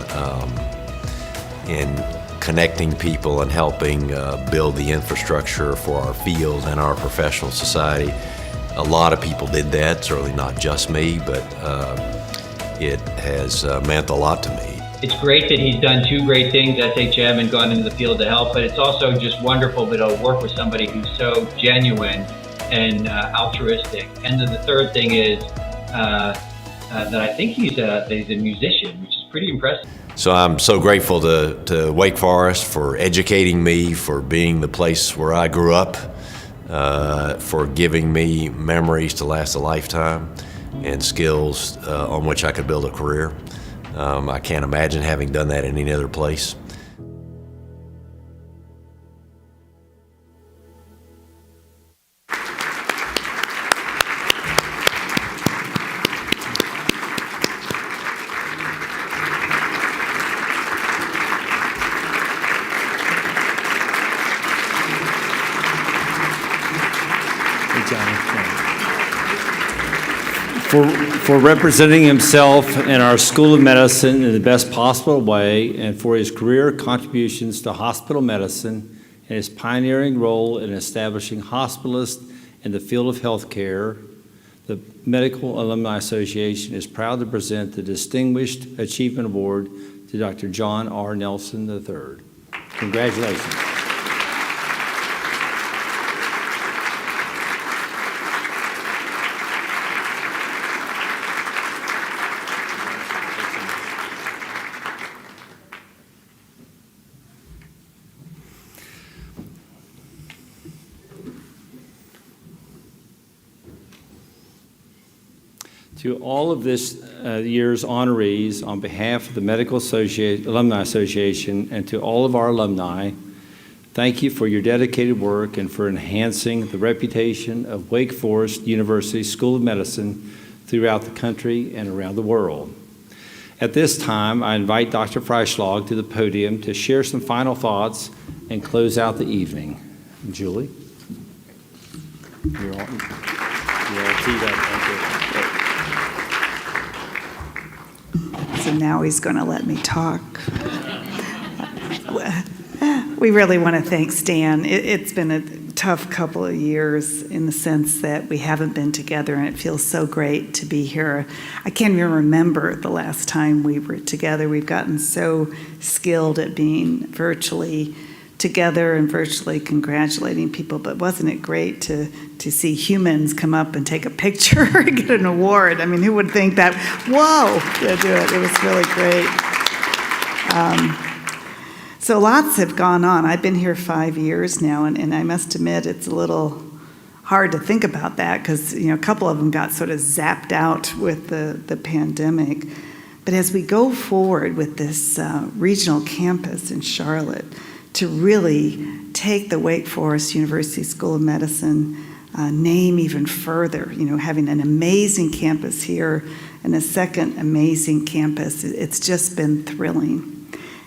connecting people and helping build the infrastructure for our field and our professional society. A lot of people did that, certainly not just me, but it has meant a lot to me. It's great that he's done two great things, SHM, and gone into the field to help, but it's also just wonderful to work with somebody who's so genuine and altruistic. And then the third thing is that I think he's a musician, which is pretty impressive. So I'm so grateful to Wake Forest for educating me, for being the place where I grew up, for giving me memories to last a lifetime and skills on which I could build a career. I can't imagine having done that in any other place. For representing himself and our School of Medicine in the best possible way, and for his career contributions to hospital medicine and his pioneering role in establishing hospitalists in the field of healthcare, the Medical Alumni Association is proud to present the Distinguished Achievement Award to Dr. John R. Nelson III. Congratulations. To all of this year's honorees, on behalf of the Alumni Association and to all of our alumni, thank you for your dedicated work and for enhancing the reputation of Wake Forest University School of Medicine throughout the country and around the world. At this time, I invite Dr. Freischlag to the podium to share some final thoughts and close out the evening. Julie? You're all teed up. So now he's going to let me talk. We really want to thank Stan. It's been a tough couple of years in the sense that we haven't been together, and it feels so great to be here. I can't even remember the last time we were together. We've gotten so skilled at being virtually together and virtually congratulating people, but wasn't it great to see humans come up and take a picture and get an award? I mean, who would think that, whoa, to do it. It was really great. So lots have gone on. I've been here 5 years now, and I must admit it's a little hard to think about that because, a couple of them got sort of zapped out with the pandemic. But as we go forward with this regional campus in Charlotte, to really take the Wake Forest University School of Medicine name even further, having an amazing campus here and a second amazing campus, it's just been thrilling.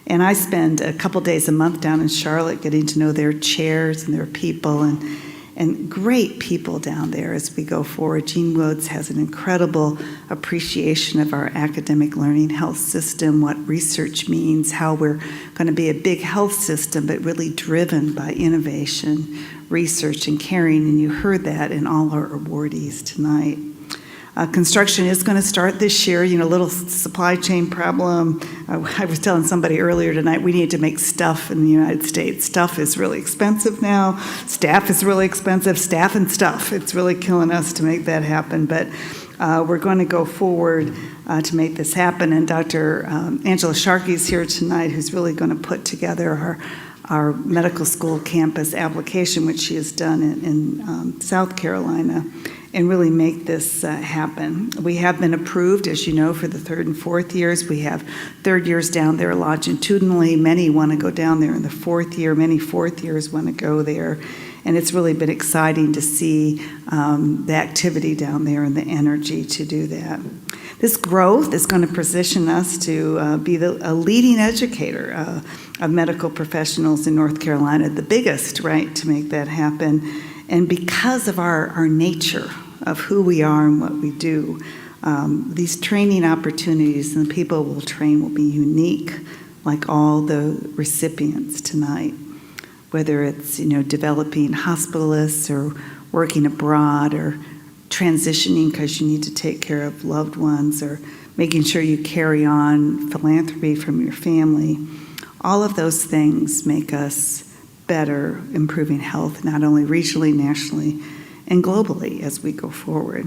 And I spend a couple days a month down in Charlotte getting to know their chairs and their people and great people down there as we go forward. Gene Woods has an incredible appreciation of our academic learning health system, what research means, how we're going to be a big health system, but really driven by innovation, research, and caring. And you heard that in all our awardees tonight. Construction is going to start this year, a little supply chain problem. I was telling somebody earlier tonight, we need to make stuff in the United States. Stuff is really expensive now. Staff is really expensive. Staff and stuff. It's really killing us to make that happen. But we're going to go forward to make this happen. And Dr. Angela Sharkey is here tonight, who's really going to put together our medical school campus application, which she has done in South Carolina, and really make this happen. We have been approved, as you know, for the third and fourth years. We have third years down there longitudinally. Many want to go down there in the fourth year. Many fourth years want to go there. And it's really been exciting to see the activity down there and the energy to do that. This growth is going to position us to be a leading educator of medical professionals in North Carolina, the biggest, right, to make that happen. And because of our nature of who we are and what we do, these training opportunities and the people we'll train will be unique, like all the recipients tonight, whether it's developing hospitalists or working abroad or transitioning because you need to take care of loved ones or making sure you carry on philanthropy from your family. All of those things make us better, improving health, not only regionally, nationally, and globally as we go forward.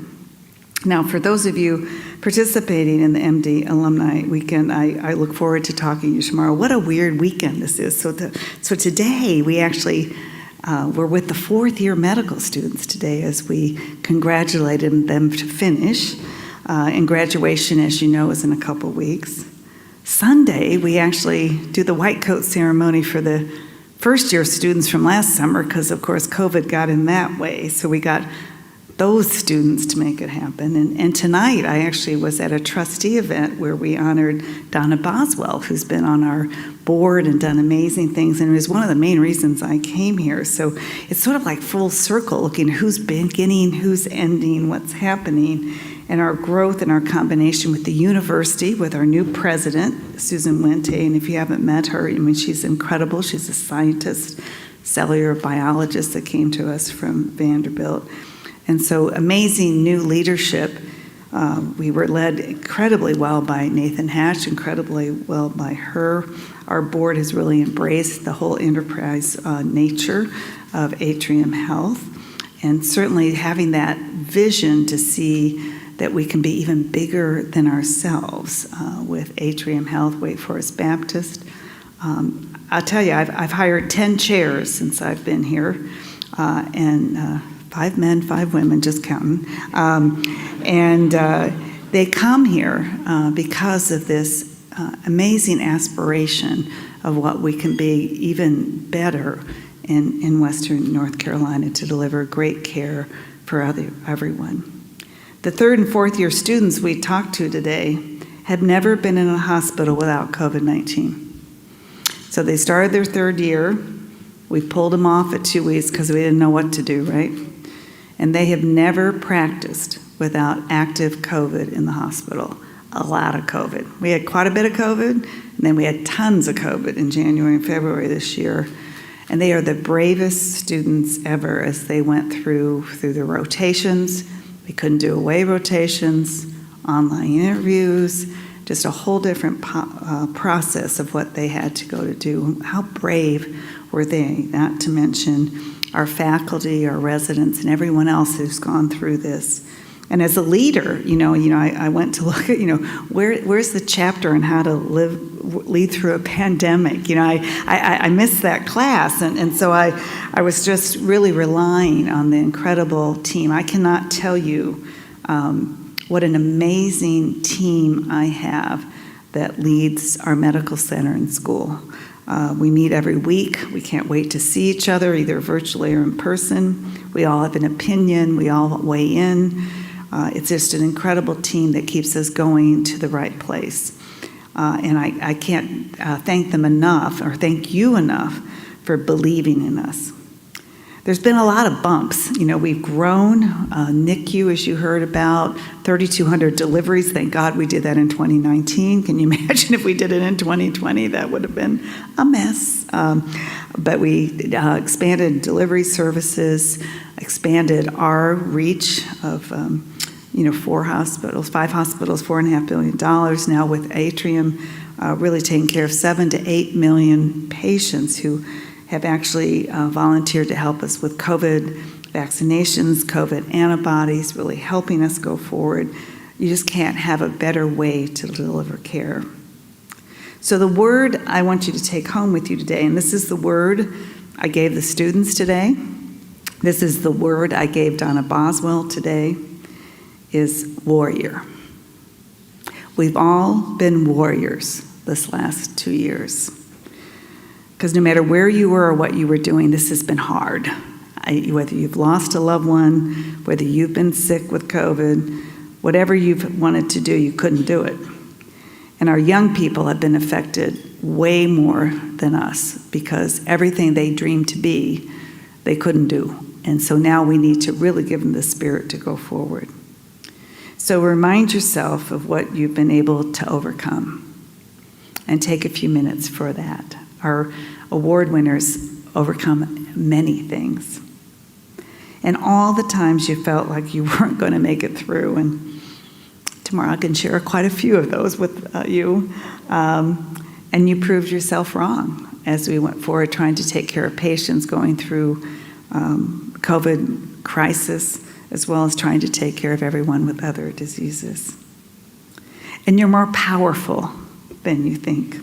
Now, for those of you participating in the MD Alumni Weekend, I look forward to talking to you tomorrow. What a weird weekend this is. So today, we actually we're with the fourth-year medical students today as we congratulated them to finish. And graduation, as you know, is in a couple weeks. Sunday, we actually do the white coat ceremony for the first-year students from last summer because, of course, COVID got in that way. So we got those students to make it happen. And tonight, I actually was at a trustee event where we honored Donna Boswell, who's been on our board and done amazing things, and it was one of the main reasons I came here. So it's sort of like full circle, looking who's beginning, who's ending, what's happening, and our growth and our combination with the university, with our new president, Susan Wente. And if you haven't met her, I mean, she's incredible. She's a scientist, cellular biologist that came to us from Vanderbilt. And so amazing new leadership. We were led incredibly well by Nathan Hatch, incredibly well by her. Our board has really embraced the whole enterprise nature of Atrium Health, and certainly having that vision to see that we can be even bigger than ourselves with Atrium Health, Wake Forest Baptist. I'll tell you, I've hired 10 chairs since I've been here, and 5 men, 5 women, just counting. And they come here because of this amazing aspiration of what we can be even better in Western North Carolina to deliver great care for everyone. The 3rd and 4th year students we talked to today have never been in a hospital without COVID-19. So they started their 3rd year. We pulled them off at 2 weeks because we didn't know what to do, right? And they have never practiced without active COVID in the hospital. A lot of COVID. We had quite a bit of COVID, and then we had tons of COVID in January and February this year. And they are the bravest students ever as they went through the rotations. We couldn't do away rotations, online interviews, just a whole different process of what they had to go to do. How brave were they, not to mention our faculty, our residents, and everyone else who's gone through this. And as a leader, I went to look at, where's the chapter on how to lead through a pandemic? I missed that class, and so I was just really relying on the incredible team. I cannot tell you what an amazing team I have that leads our medical center and school. We meet every week. We can't wait to see each other, either virtually or in person. We all have an opinion. We all weigh in. It's just an incredible team that keeps us going to the right place. And I can't thank them enough, or thank you enough, for believing in us. There's been a lot of bumps. We've grown. NICU, as you heard about, 3,200 deliveries. Thank God we did that in 2019. Can you imagine if we did it in 2020? That would have been a mess. But we expanded delivery services, expanded our reach of 5 hospitals, $4.5 billion now with Atrium, really taking care of 7 to 8 million patients who have actually volunteered to help us with COVID vaccinations, COVID antibodies, really helping us go forward. You just can't have a better way to deliver care. So the word I want you to take home with you today, and this is the word I gave the students today, this is the word I gave Donna Boswell today, is warrior. We've all been warriors this last 2 years. Because no matter where you were or what you were doing, this has been hard. Whether you've lost a loved one, whether you've been sick with COVID, whatever you've wanted to do, you couldn't do it. And our young people have been affected way more than us because everything they dreamed to be, they couldn't do. And so now we need to really give them the spirit to go forward. So remind yourself of what you've been able to overcome and take a few minutes for that. Our award winners overcome many things. And all the times you felt like you weren't going to make it through, and tomorrow I can share quite a few of those with you, and you proved yourself wrong as we went forward trying to take care of patients going through COVID crisis, as well as trying to take care of everyone with other diseases. And you're more powerful than you think.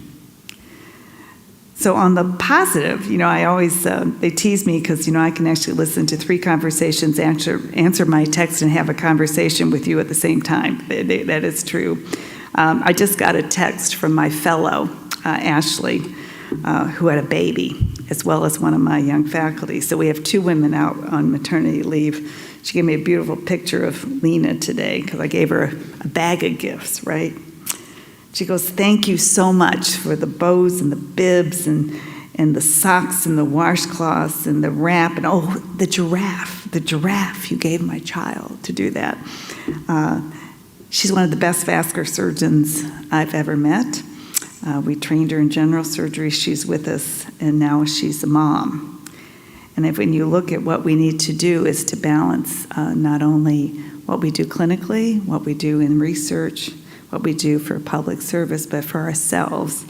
So on the positive, I always, they tease me because, I can actually listen to 3 conversations, answer my text, and have a conversation with you at the same time. That is true. I just got a text from my fellow, Ashley, who had a baby, as well as one of my young faculty. So we have 2 women out on maternity leave. She gave me a beautiful picture of Lena today because I gave her a bag of gifts, right? She goes, "Thank you so much for the bows and the bibs and the socks and the washcloths and the wrap and the giraffe you gave my child to do that." She's one of the best vascular surgeons I've ever met. We trained her in general surgery. She's with us, and now she's a mom. And when you look at what we need to do is to balance not only what we do clinically, what we do in research, what we do for public service, but for ourselves,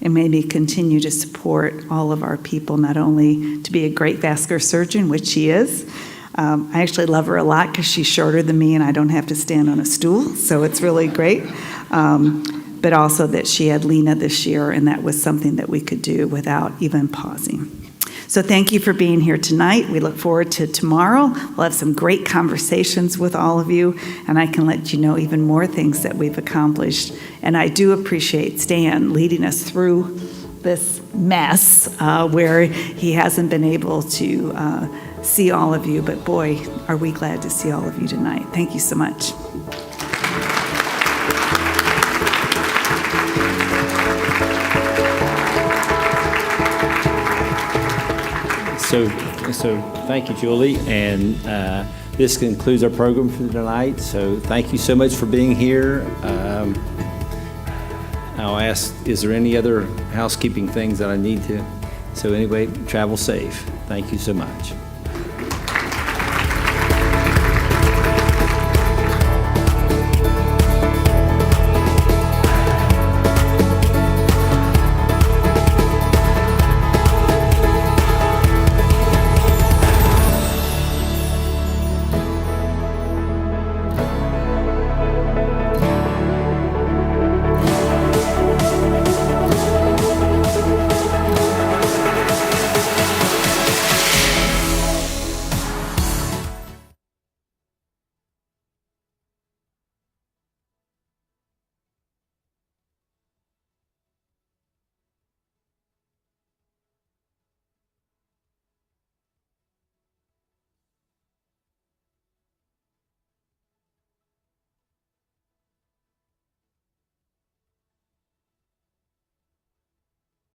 and maybe continue to support all of our people, not only to be a great vascular surgeon, which she is. I actually love her a lot because she's shorter than me and I don't have to stand on a stool, so it's really great. But also that she had Lena this year, and that was something that we could do without even pausing. So thank you for being here tonight. We look forward to tomorrow. We'll have some great conversations with all of you, and I can let you know even more things that we've accomplished. And I do appreciate Stan leading us through this mess where he hasn't been able to see all of you, but boy, are we glad to see all of you tonight. Thank you so much. So thank you, Julie, and this concludes our program for tonight. So thank you so much for being here. I'll ask, is there any other housekeeping things that I need to? So anyway, travel safe. Thank you so much.